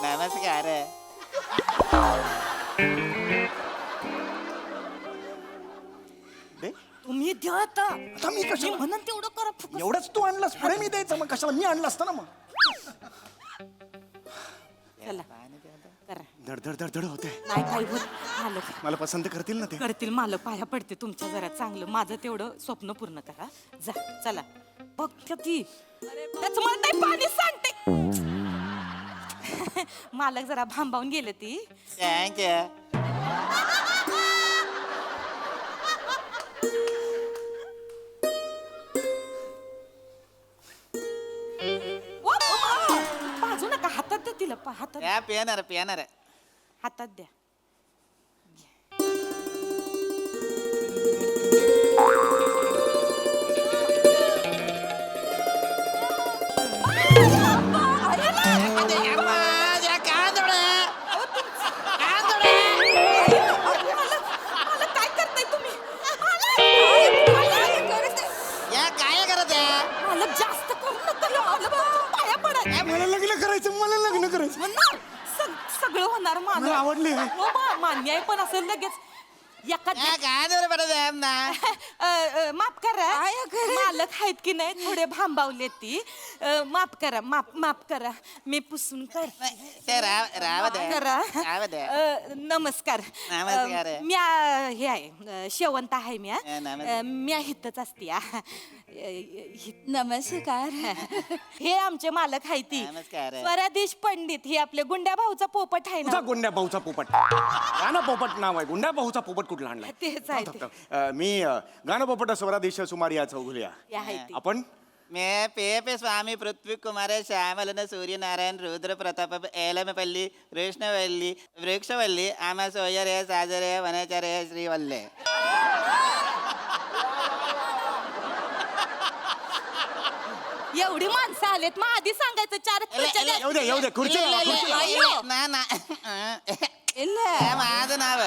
नमस्कार. दे. तुम्ही द्या आता. आता मी कशाला? म्हणून तेवढं करा फुकट. एवढंच तू आणलास पुढे मी द्यायचं मग कशाला मी आणलं असतं ना मग. चला करा. धड धड धड धड होते. नाही काही होत मालक मला पसंत करतील ना ते. करतील मालक पाया पडते तुमच्या जरा चांगलं माझं तेवढं स्वप्न पूर्ण करा जा चला बघ ती त्याच मला नाही पाणी सांगते मालक जरा भांबावून गेले ती थँक्यू. बाजू नका हातात द्या तिला हातात या पिणार पिणार. हातात द्या मालक, काय करताय तुम्ही या काय करत आहे? मालक जास्त करू नका मालक, पाया पडा मला लग्न करायचं मला लग्न करायचं. होणार सगळं होणार मला मालक आवडली आहे. हो मान्य आहे पण असं लगेच एका या काय दर पडत आहे ना? माफ करा मालक आहेत की नाही थोडे भांबावले ती माफ करा माफ करा मी पुसून कर ते राव द्या. करा राव द्या. नमस्कार नमस्कार. मी हे आहे शेवंत आहे मी नमस्कार. मी हितच असते नमस्कार. हे आमचे मालक आहे ती नमस्कार. स्वरादेश पंडित हे आपले गुंड्या भाऊचा पोपट आहे तुझा ना गुंड्या भाऊचा पोपट. गाणं पोपट नाव आहे. गुंड्या भाऊचा पोपट कुठला आणलाय? तेच आहे ते. मी गाणं पोपट स्वरादेश सुमारी या चौघुल्या. हे आहे ती. आपण मैं पे स्वामी पृथ्वी कुमार श्यामलन सूर्यनारायण रुद्र प्रताप एलमपल्ली कृष्णवल्ली वृक्षवल्ली आमा सोयरे साजरे वनचरे श्रीवल्ले. एवढी माणसं आलेत मग आधी सांगायचं चार येऊ दे येऊ दे खुर्ची लावा, खुर्ची लावा. ना ना ಇಲ್ಲ या माझं नाव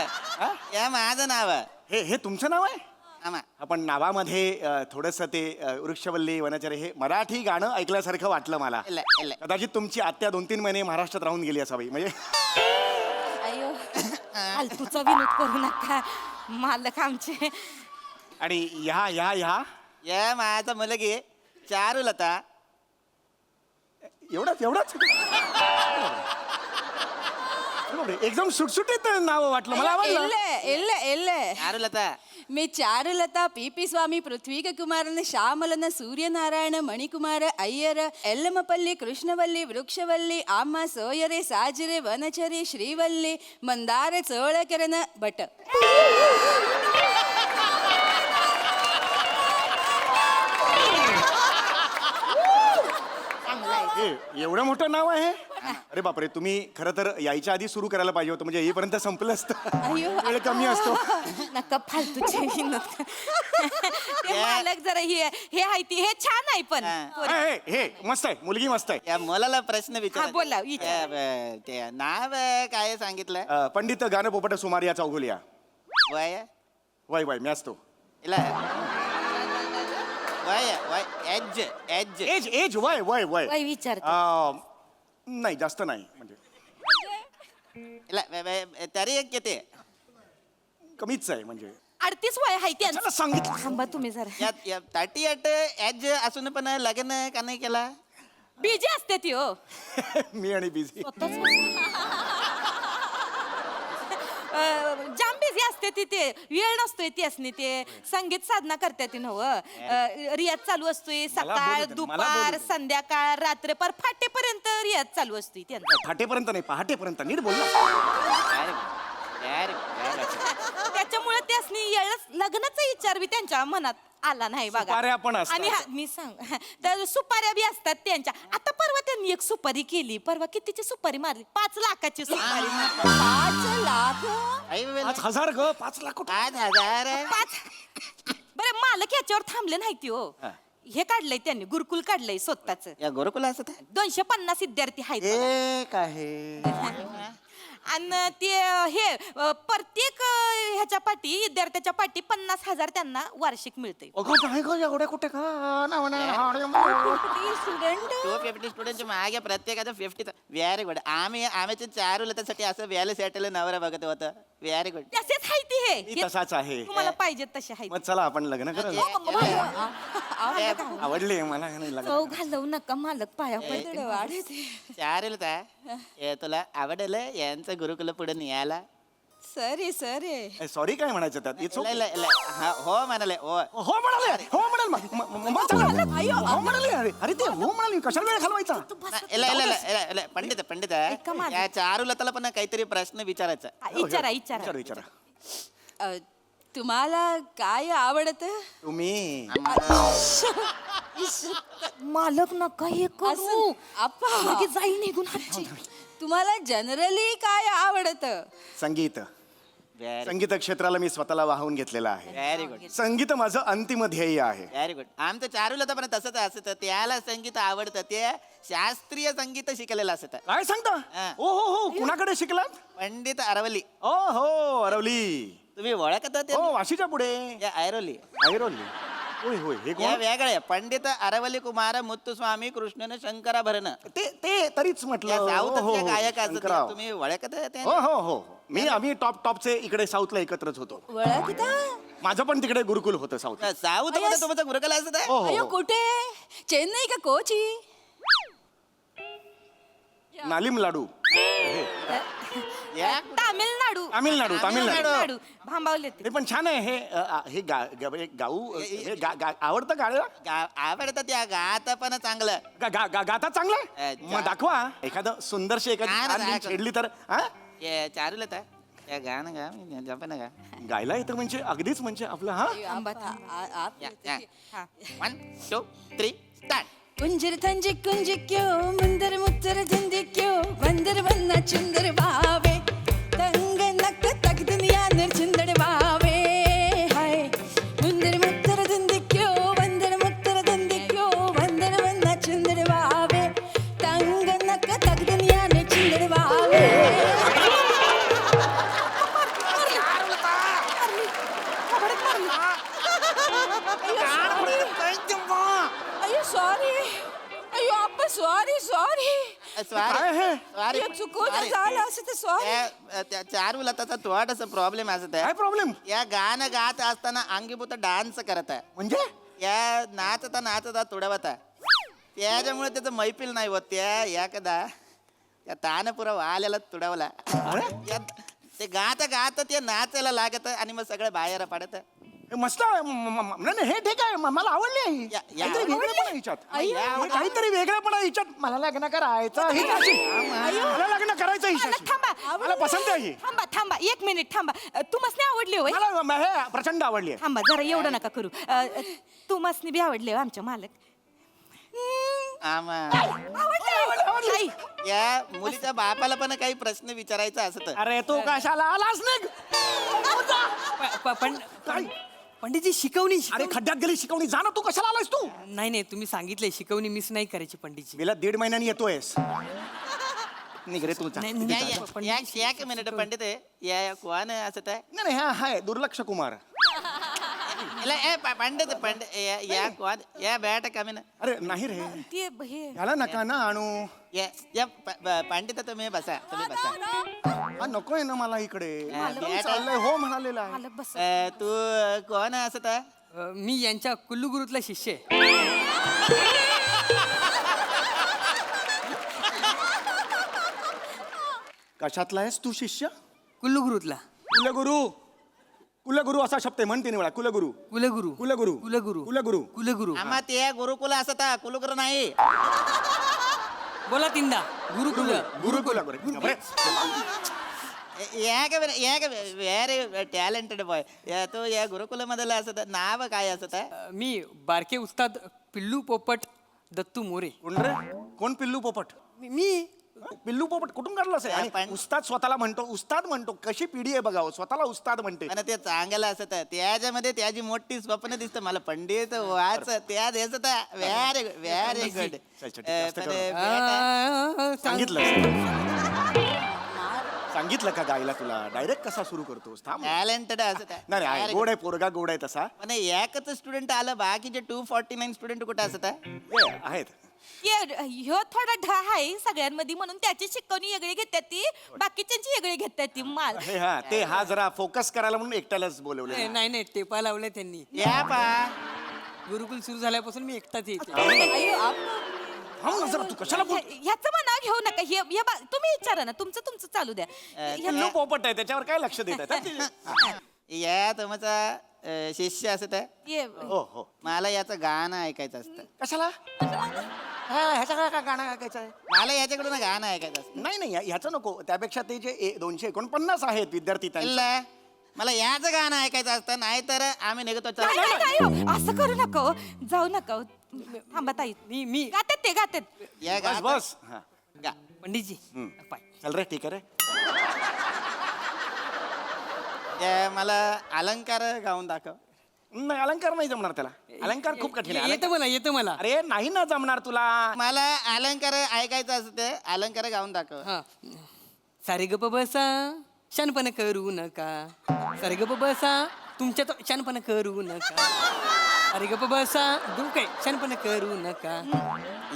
या माझं नाव हे तुमचं नाव आहे? आमा आपण नावामध्ये थोडस ते वृक्षवल्ली वनचरे हे मराठी गाणं ऐकल्यासारखं वाटलं मला. इल्ल, इल्ल. कदाचित तुमची आत्या 2-3 महिने महाराष्ट्रात राहून गेली असावी म्हणजे. ಅಯ್ಯೋ फालतूचा विनोद करू नका मालक आमचे आणि ह्या या माझा मुलगी चारुलता. एवढाच एकदम सुटसुटीत नाव वाटलं मला आवडलं. ಇಲ್ಲ ಇಲ್ಲ ಇಲ್ಲ चारुलता मी चारुलता ಪಿ ಸ್ವಾಮಿ ಪೃಥ್ವಿಕ ಕುಮಾರನ ಶ್ಯಾಮಲನ ಸೂರ್ಯನಾರಾಯಣ ಮಣಿಕುಮಾರ ಅಯ್ಯರ ಎಲ್ಲಮಪಲ್ಲಿ ಕೃಷ್ಣವಲ್ಲಿ ವೃಕ್ಷವಲ್ಲಿ ಆಮ್ಮ ಸೋಯರೆ ಸಾಜಿರೆ ವನಚರಿ ಶ್ರೀವಲ್ಲಿ ಮಂದಾರ ಚೋಳಕೆರನ ಭಟ್. एवढं मोठं नाव आहे. अरे बापरे तुम्ही खरं तर यायच्या आधी सुरू करायला पाहिजे होतं म्हणजे येईपर्यंत संपलं असतं. अय्यो. वेळ कमी असतो. नका फालतूचे विनोद ते मालक जरा हे आहे ती हे छान आहे पण हा. हे मस्त आहे मुलगी मस्त आहे. या मुलाला प्रश्न विचार. हा, बोला, विचारा. ते नाव काय सांगितलं? पंडित गाणं पोपट सुमारी या चौघुल्या. वय वय मी असतो. इला वय वय एज एज एज वय काय विचारते नाही जास्त नाही म्हणजे इला तरी एक किती? कमीच आहे म्हणजे. 38 वय आहे चला त्यांचं सांगितलं. थांबा तुम्ही जरा या 38 एज असून पण लग्न का नाही केला? बिजी असते ती हो मी आणि बिझी. जाम बिझी असते ती ते वेळ नसतोय ती असणे ते संगीत साधना करते ती नव रियाज चालू असतोय सकाळ बोलू दे, मला दुपार बोलू दे. संध्याकाळ रात्र पर फाटेपर्यंत रियाज चालू असतोय त्यांचा फाटेपर्यंत नाही पहाटेपर्यंत नीट बोल ना. त्याच्यामुळे त्यासनी लग्नाचा विचार बी त्यांच्या मनात आला नाही बघा सुपाऱ्या पण असतात. आणि मी सांग तर सुपाऱ्या बी असतात त्यांच्या आता परवा त्यांनी एक सुपारी केली परवा कितीची सुपारी मारली 5 लाखाची सुपारी मारली. 5 लाख 5,000 ग 5 लाख कुठं? 5,000 बरं मालक याच्यावर थांबले नाही ती हो हे काढलंय त्यांनी गुरुकुल काढलंय स्वतःच या गुरुकुला असत 250 विद्यार्थी आहेत बघा. एक आहे आणि ते हे प्रत्येक ह्याच्या पाठी विद्यार्थ्याच्या पाठी 50,000 त्यांना वार्षिक मिळते. अगं नाही गं, एवढे कुठे का स्टुडंट 250 स्टुडंटच्या मागे प्रत्येकाचं 50. Very good. आम्ही चारुलतासाठी असं वेल सेटल नवरा बघत होतं. Very good. तसेच आहे ते मी हे तसाच आहे. तुम्हाला पाहिजेत तसे आहेत. मग चला आपण लग्न करू. आवडले मला नाही लग्न. चव घालवू नका मालक पाया पडते. वाढते. चारुलता तुला आवडलं यांचं गुरुकुल पुढे न्यायला? Sorry sorry. सॉरी काय म्हणायचं त्यात It's okay. हा, हो म्हणाले हो. हो म्हणाले, हो म्हणाल मग चला. हो म्हणाले. अरे ते हो म्हणाली, कशाला वेळ घालवायचा? पंडित ऐका माझं. या चारुलताला पण काहीतरी प्रश्न विचारायचा. विचारा विचारा विचारा. तुम्हाला काय आवडत? तुम्ही मालक नका हे करू. आप्पा लगेच जाई निघून हातची. तुम्हाला जनरली काय आवडत? संगीत. संगीत क्षेत्राला मी स्वतःला वाहून घेतलेला आहे. Very good. संगीत माझं अंतिम ध्येय आहे. Very good. आमचं चारुलता पण तसंच असतं. त्याला संगीत आवडतं. ते शास्त्रीय संगीत शिकलेलं असतं. काय सांगता? हा. ओ हो, कुणाकडे शिकलात? पंडित अरवली. ओ हो, अरवली. तुम्ही ओळखता ते? हो, वाशीच्या पुढे. या ऐरोली. ऐरोली. होय होय, हे या कोण? वेगळे पंडित अरवली कुमार मुत्तुस्वामी कृष्णन शंकराभरण. ते तरीच म्हटलं. या हो, साऊथचे हो, गायक असतात. शंकरराव. तुम्ही ओळखता ते? हो हो हो, आम्ही टॉपचे इकडे साऊथला एकत्रच होतो. ओळखता? माझं पण तिकडे गुरुकुल होतं साऊथ. साऊथ मध्ये तुमचं गुरुकुल असत आहे? हो अयो हो, कुठे? चेन्नई का कोची? नालिम लाडू. या तामिळनाडू तामिळनाडू. भांबावले ते. हे पण छान आहे. हे गाऊ आवडतं गाणं? आवडतं त्या गात पण चांगलं. गाता चांगलं. मग दाखवा एखादं सुंदरशी एखादी गाणं छान दाखव. छेडली तर. हा, चारुलता या गाणं गा जपन गा. गायला येतं म्हणजे अगदीच म्हणजे आपलं. हा, हा. 1 2 3 स्टार्ट. कुंजर थंजी कुंज क्यों मंदर मुत्तर धंधे क्यों मंदर बन्ना चुंदर बावे तंग नक तक दुनिया निर्चंदड़ बावे हाय मुंदर मुत्तर धंधे क्यों मंदर मुत्तर धंधे क्यों मंदर बन्ना चुंदर बावे तंग नक तक दुनिया निर्चंदड़ बावे. अयो सॉरी. अयो आप सॉरी सॉरी. काय आहे? सॉरी चुकून झालं असं तर सॉरी. चारुलताचा थोडासा प्रॉब्लेम असत काय आहे. प्रॉब्लेम या गाणं गात असताना अंगीभूत डान्स करत आहे. म्हणजे? या नाचता तुडवता त्याच्यामुळे त्याचं मैफिल नाही होत. त्या एकदा त्या तानपुरा वाल्याला तुडवला. ते गाता ते नाचायला लागत आणि मग सगळं बाहेर पडत. हे मस्त आहे. नाही हे ठीक आहे. मला आवडली आहे. काहीतरी वेगळेपणा हिच्यात. हे काहीतरी वेगळेपणा हिच्यात. मला लग्न करायचं हिच्याशी. मला लग्न करायचं हिच्याशी. थांबा मला पसंत आहे ही. थांबा 1 मिनिट थांबा. तुम्हाला आवडले होय? मला हे प्रचंड आवडली आहे. थांबा जरा एवढं नका करू. तुम्हाला बी आवडले हो आमच्या मालक. आवडली. या मुलीच्या बापाला पण काही प्रश्न विचारायचा असत. अरे तू कशाला आलास निघ. पंडितजी शिकवणी अरे खड्ड्यात गेली शिकवणी. जा ना, तू कशाला आलास तू? नाही तुम्ही सांगितलंय शिकवणी मिस नाही करायची पंडितजी. गेल्या 1.5 महिन्यानी येतोयस. निघ रे तू. नाही, नाही नाही. एक मिनिट पंडित या कोण असत आहे? नाही हा हाय दुर्लक्ष कुमार. पंडित या कोण या बॅट कमी ना. अरे नाही रे, ते हे याला नका ना आणू. या पंडित तुम्ही बसा. हा नकोय ना मला इकडे. मालक चाललंय हो म्हणालेला आहे. मालक बस. तू कोण असत आहे? मी यांच्या कुल्लू गुरुतला शिष्य आहे. कशातला आहेस तू शिष्य? कुल्लू गुरुतला. कुलगुरू असा शब्द आहे. म्हण 3 वेळा. कुलगुरू कुलगुरू कुलगुरू कुलगुरू कुलगुरू कुलगुरू. आम्हा ते गुरुकुल असत कुलगुरू नाही. बोला तीनदा. गुरुकुल. गुरुकुल. Very talented boy. तो या गुरुकुल मधला असत. नाव काय असत? मी बारके उस्ताद पिल्लू पोपट दत्तू मोरे. कोण रे? कोण पिल्लू पोपट? मी पिल्लू पोपट कुठून काढलं असेल? आणि पण- उस्ताद स्वतःला म्हणतो. उस्ताद म्हणतो. कशी पिढी आहे बघावं. स्वतःला उस्ताद म्हणते. आणि ते चांगलं असत. त्याच्यामध्ये त्याची मोठी स्वप्न दिसत मला. पंडित वाच त्या दिसत. Very good very good. चल, चल, जास्त करू. सांगितलं सांगितलं का गायला तुला डायरेक्ट कसा सुरू करतोस थांब टॅलेंटेड असं त्या. नाही नाही, गोड आहे पोरगा गोड आहे तसा पण एकच स्टुडंट आलं बाकीचे 249 स्टुडंट कुठे असत आहेत ह्यो थोडा ढा आहे सगळ्यांमध्ये म्हणून त्याची शिकवणी वेगळी घेतात ती बाकीच्यांची वेगळी घेतात ती माल हा जरा फोकस करायला म्हणून एकट्यालाच बोलवले नाही नाही टेपा लावले त्यांनी या पा गुरुकुल सुरू झाल्यापासून मी एकटाच येते थांब ना जरा तू कशाला बोल ह्याचं म्हणा घेऊ नका तुम्ही विचारा ना तुमचं चालू द्या पिल्लू पोपट आहे त्याच्यावर काय लक्ष देत आहे या तुमचा शिष्य असत हो हो मला याचं गाणं ऐकायचं असतं कशाला ह्याच्या काय गाणं ऐकायचं आहे मला याच्याकडून गाणं ऐकायचं असतं नाही नाही ह्याचं नको त्यापेक्षा ते जे 249 आहेत विद्यार्थी त्यांचं इल्ला, मला याचं गाणं ऐकायचं असतं नाहीतर आम्ही निघतो चला. नाही, नाही, नाही, हो. असं करू नका हो. जाऊ नका हो. थांबा ताई मी गातात ते गातात या बस गातं. बस हा गा. पंडितजी पाय. चल रे ठीक आहे रे त्या मला अलंकार गाऊन दाखव. नाही अलंकार नाही जमणार त्याला अलंकार खूप कठीण आहे येतं मला अरे नाही ना जमणार तुला मला अलंकार ऐकायचं असतं अलंकार गाऊन दाखव. हा सारे गप बसा शानपण करू नका सारे गप बसा तुमच्या तो शानपण करू नका अरे गप बसा दुःख शानपण करू नका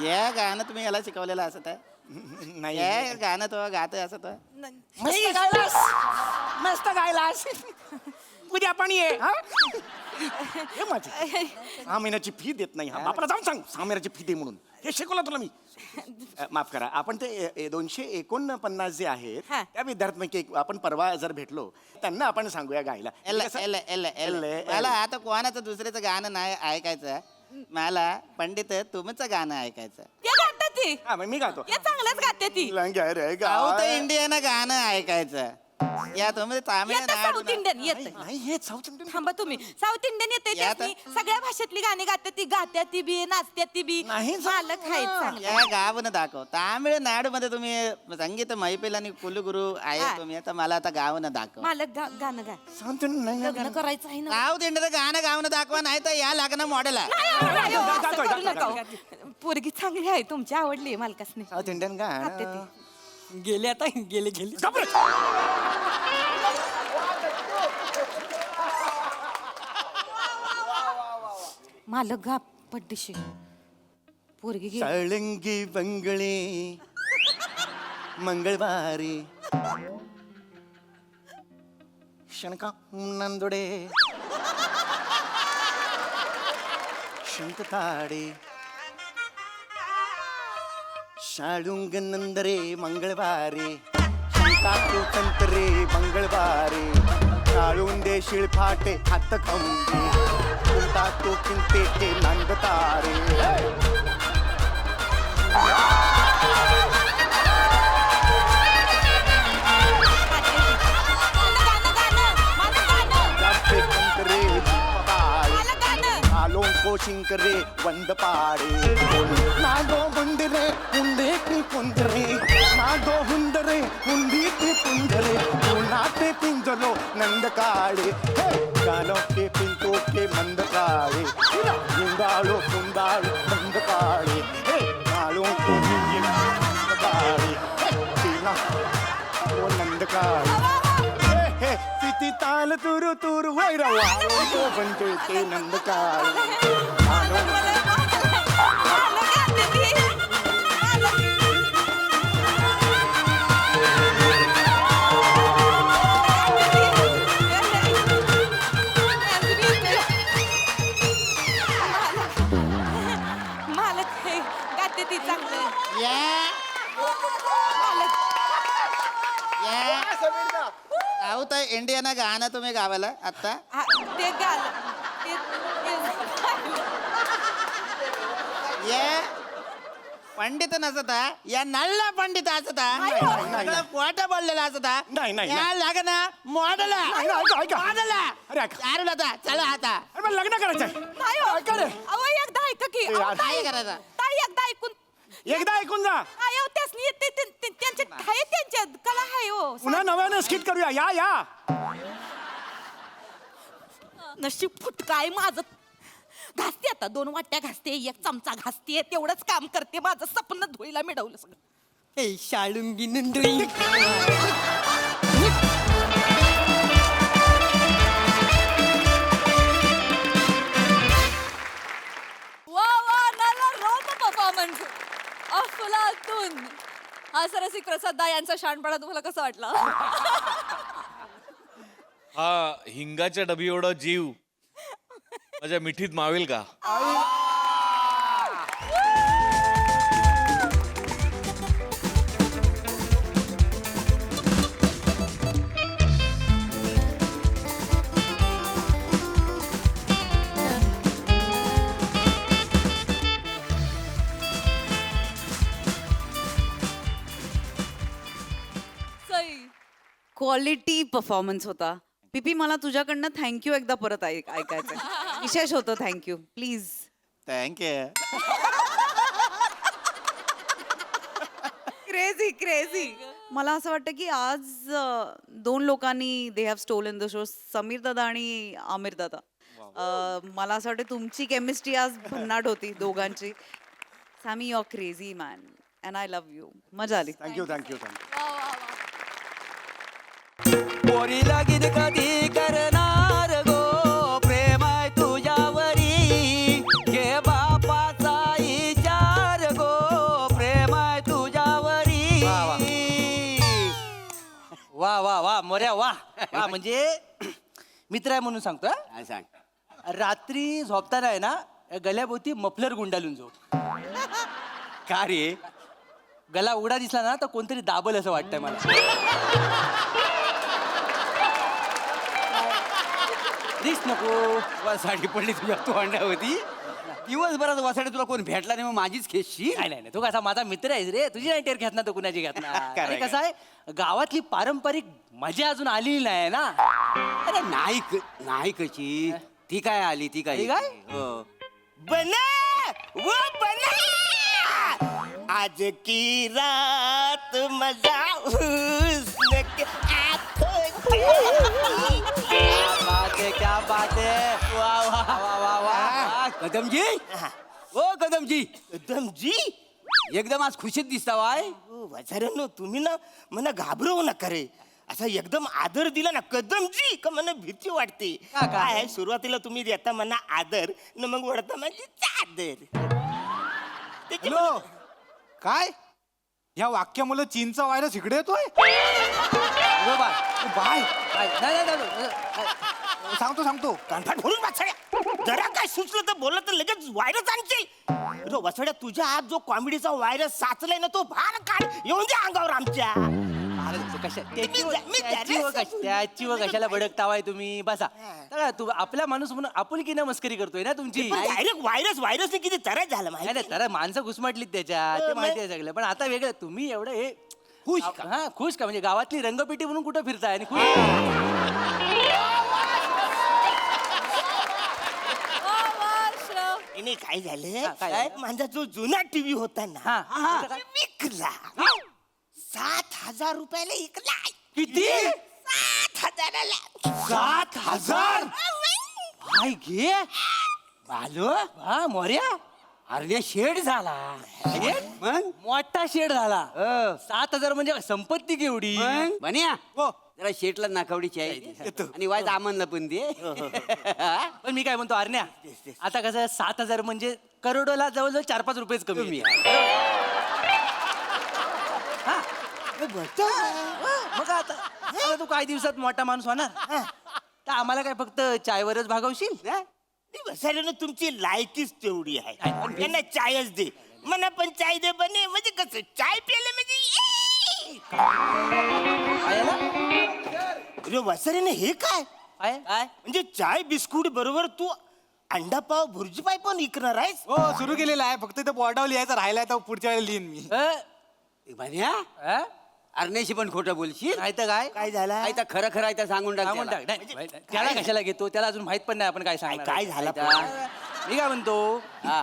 या गाणं तुम्ही याला शिकवलेलं असत आहे नाही या गाणं तो गात असत मस्त गायलास मस्त गायलास उद्या आपण ये हा? हे माझी 6 महिन्याची फी देत नाही हा बापाला जाऊन सांग 6 महिन्याची फी दे म्हणून हे शिकवलं तुला मी माफ करा आपण ते 249 जे आहेत हा. त्या विद्यार्थ्यांपैकी आपण परवा जर भेटलो त्यांना आपण सांगूया गायला मला आता कोणाचं दुसऱ्याचं गाणं नाही ऐकायचं मला पंडित तुमचं गाणं ऐकायचं. ते गातात ती हा, मग मी गातो ते चांगलंच गाते ती लंग्या रे साऊथ गाय. इंडियन गाणं ऐकायचं या तुम्ही साऊथ इंडियन येत नाही हे साऊथ इंडियन थांबा तुम्ही साऊथ इंडियन येते या त्यासनी सगळ्या भाषेतली गाणी गातात ती बी नाचत्यात ती बी नाही मालक आहेत चांगलं या गावनं दाखव तामिळनाडू मध्ये तुम्ही संगीत मैफिल आणि कुलगुरू आहे तुम्ही आता मला आता गावनं दाखव. मालक गाणं गा साऊथ इंडियन नाही लग्न करायचं आहे ना साऊथ इंडियन गाणं गावनं दाखवा नाही तर या लग्न मॉडेल आहे. नाही, हो, असं गातोय, करू गातोय, नका हो. पोरगी चांगली आहे तुमची आवडली मालकासनी साऊथ इंडियन गाते गाणं ती. गेले आता गेले मालक गा पड्डीशी पोरगी गेली. साळंगी बंगळे मंगळवारी शणका नंदोडे शंकताडे शाळुंग नंदरे मंगळवारी शंकातू कंतरे मंगळवारी शाळुंदे शिळफाटे हात खंबे तो किंते ते नांदतारे जाते कंतरे आलों को शिंकरे वंद पाड़े नागो बुंदरे हुंदे की कुंदरे नागो हुंदरे हुंदी की कुंदरे नाटे पिंजलो नंद काड़े गालों के पिंटो के मंद काड़े गुंगालो कुंदालो मंद काड़े गालों को मंद काड़े वो नंद काड़े तिथी ताल तुरु तुरु वैरवा तो बनते ते नंद काळे मालक हे गाते ती चांगलं या साऊथ इंडियन गाणं तुम्ही गावाला आता हा, ते गाल ये पंडित नसता या नल्ला पंडित असता पोट बोललेला असता नाही, नाही, या लग्न मॉडेल नाही, ऐका, ऐका. मॉडेल अरे, ऐका. चालू आता चला आता अरे पण लग्न करायचंय नाही हो. ऐका रे. अहो, एकदा ऐका की अहो, यार, ताई, काय करायचं? ताई एकदा ऐकून एकदा ऐकून जा अहो, त्यासनी त्यांच्या आहे त्यांच्या कला आहे हो पुन्हा नव्यानं स्किट करूया या नशीब फुटकाय माझं घासते आता 2 वाट्या घासते 1 चमचा घासते तेवढंच काम करते माझं सपन धुळीला मिळवलं सगळं ए शाळुंगी नंदोई अफलातून. हा सरसिक प्रसाद दा यांचा शहाणपणा तुम्हाला कसा वाटला? हा हिंगाच्या डबी एवढा जीव माझ्या मिठीत मावेल का? सई. क्वालिटी परफॉर्मन्स होता. पीपी मला तुझ्याकडनं थँक्यू एकदा परत ऐकायचं. विशेष होतं thank you please. Thank you. Crazy crazy. मला असं वाटतं की आज दोन लोकांनी they have stolen the show. Sameer दादा आणि आमिर दादा. मला असं वाटतं तुमची केमिस्ट्री आज भन्नाट होती दोघांची. Sammy you are crazy man and I love you. मजा आली. Thank you thank you thank you. वा, वा, वा. पोरी लगीन कधी करणार गो प्रेम आहे तुझ्यावरी घे बापाचा विचार गो प्रेम आहे तुझ्यावरी. वा वा वा मोऱ्या वा वा. म्हणजे मित्र आहे म्हणून सांगतो हा? सांग. रात्री झोपताना आहे ना गल्याभोवती मफलर गुंडाळून झोप. का रे? गला उघडा दिसला ना तर कोणतरी दाबल असं वाटतंय मला. रिस्क नको. वासाडी पडली तुझ्या तोंडावरती. दिवसभरात वासाडी तुला कोण भेटला नाही मग माझीच खेशी. नाही नाही तू कसा माझा मित्र आहेस रे. तुझी नाही टेर घेत ना तो कुणाची घेत ना. खरंय आणि कसं आहे गावातली पारंपरिक मजा अजून आलेली नाही ना. अरे नाही कशी ती काय आली ती काय ती काय? हो. बना वो बना आज की रात मजा हुस्न के आंखों की. क्या बात है वा वा वा वा वा. कदमजी ओ कदमजी एकदम जी. एकदम आज खुशीत दिसता वाय. वजारांनो तुम्ही ना मला घाबरवू नका रे. असा एकदम आदर दिला ना कदमजी का मला भीती वाटते. काय आहे, सुरुवातीला तुम्ही देता मला आदर न मग वडता माझी चादर. हॅलो काय ह्या वाक्यामुळे चीनचा व्हायरस इकडे येतोय. अगं बाय. बाय नाही नाही नाही. सांगतो कानफाट भरून वाचड्या जरा काय सुचलं तर बोललं तर लगेच व्हायरस आणशील. रो वाचड्या तुझ्या आत जो कॉमेडीचा व्हायरस साचलाय ना तो फार काढ येऊन दे अंगावर आमच्या. त्याची व कशाला भडकतावाय तुम्ही बसा. तर तू आपला माणूस म्हणून आपुलकीनं मस्करी करतोय ना तुमची. डायरेक्ट व्हायरसने किती त्रास झाला नाही माहिती. नाही तर माणसं घुसमटलीत त्याच्यात ते माहिती आहे सगळं. पण आता वेगळं तुम्ही एवढं हे खुश का? हा खुश का म्हणजे गावातली रंगपेटी म्हणून कुठं फिरताय आणि खुश. वा, वा, श्रव. नाही काय हा, झालं काय झालं? माझा जो जुना टीव्ही होता हा, ना हा. विकला. 7,000 रुपयाला विकला. किती? 7,000ला. 7,000? हाय घे बालो हा मोर्या. अरे शेड झाला. मग मोठा शेड झाला. 7,000 म्हणजे संपत्ती केवढी. मग बन्या जरा शेटला नाकावडीची आहे आणि वायच आमनला पण दे. पण मी काय म्हणतो आरण्या आता कसं 7,000 म्हणजे करोडोला जवळजवळ 4-5 रुपयेच कमी आहे. हा. मग आता तू काही दिवसात मोठा माणूस होणार तर आम्हाला काय फक्त चायवरच भागवशील. बसायला तुमची लायकीच तेवढी आहे. त्यांना चायच दे मला पण चाय दे बने म्हणजे कसं चाय प्यायला म्हणजे रे वसाऱ्याने हे काय काय काय म्हणजे चाय बिस्कुट बरोबर तू अंडा पाव भुर्जी पाय पण विकणार आहेस. हो सुरू केलेला आहे. फक्त इथं बोर्डावर लिहायचं राहिलाय तर पुढच्या वेळेला लिहिन मी. बन्या अरण्याशी पण खोटं बोलशील. नाही तर काय काय झाला काय तर खरं खरं आहे तर सांगून टाक सांगून त्याला. टाक. नाही, त्याला कशाला घेतो त्याला अजून माहित पण नाही आपण काय सांगणार. काय झालं मी काय म्हणतो हा.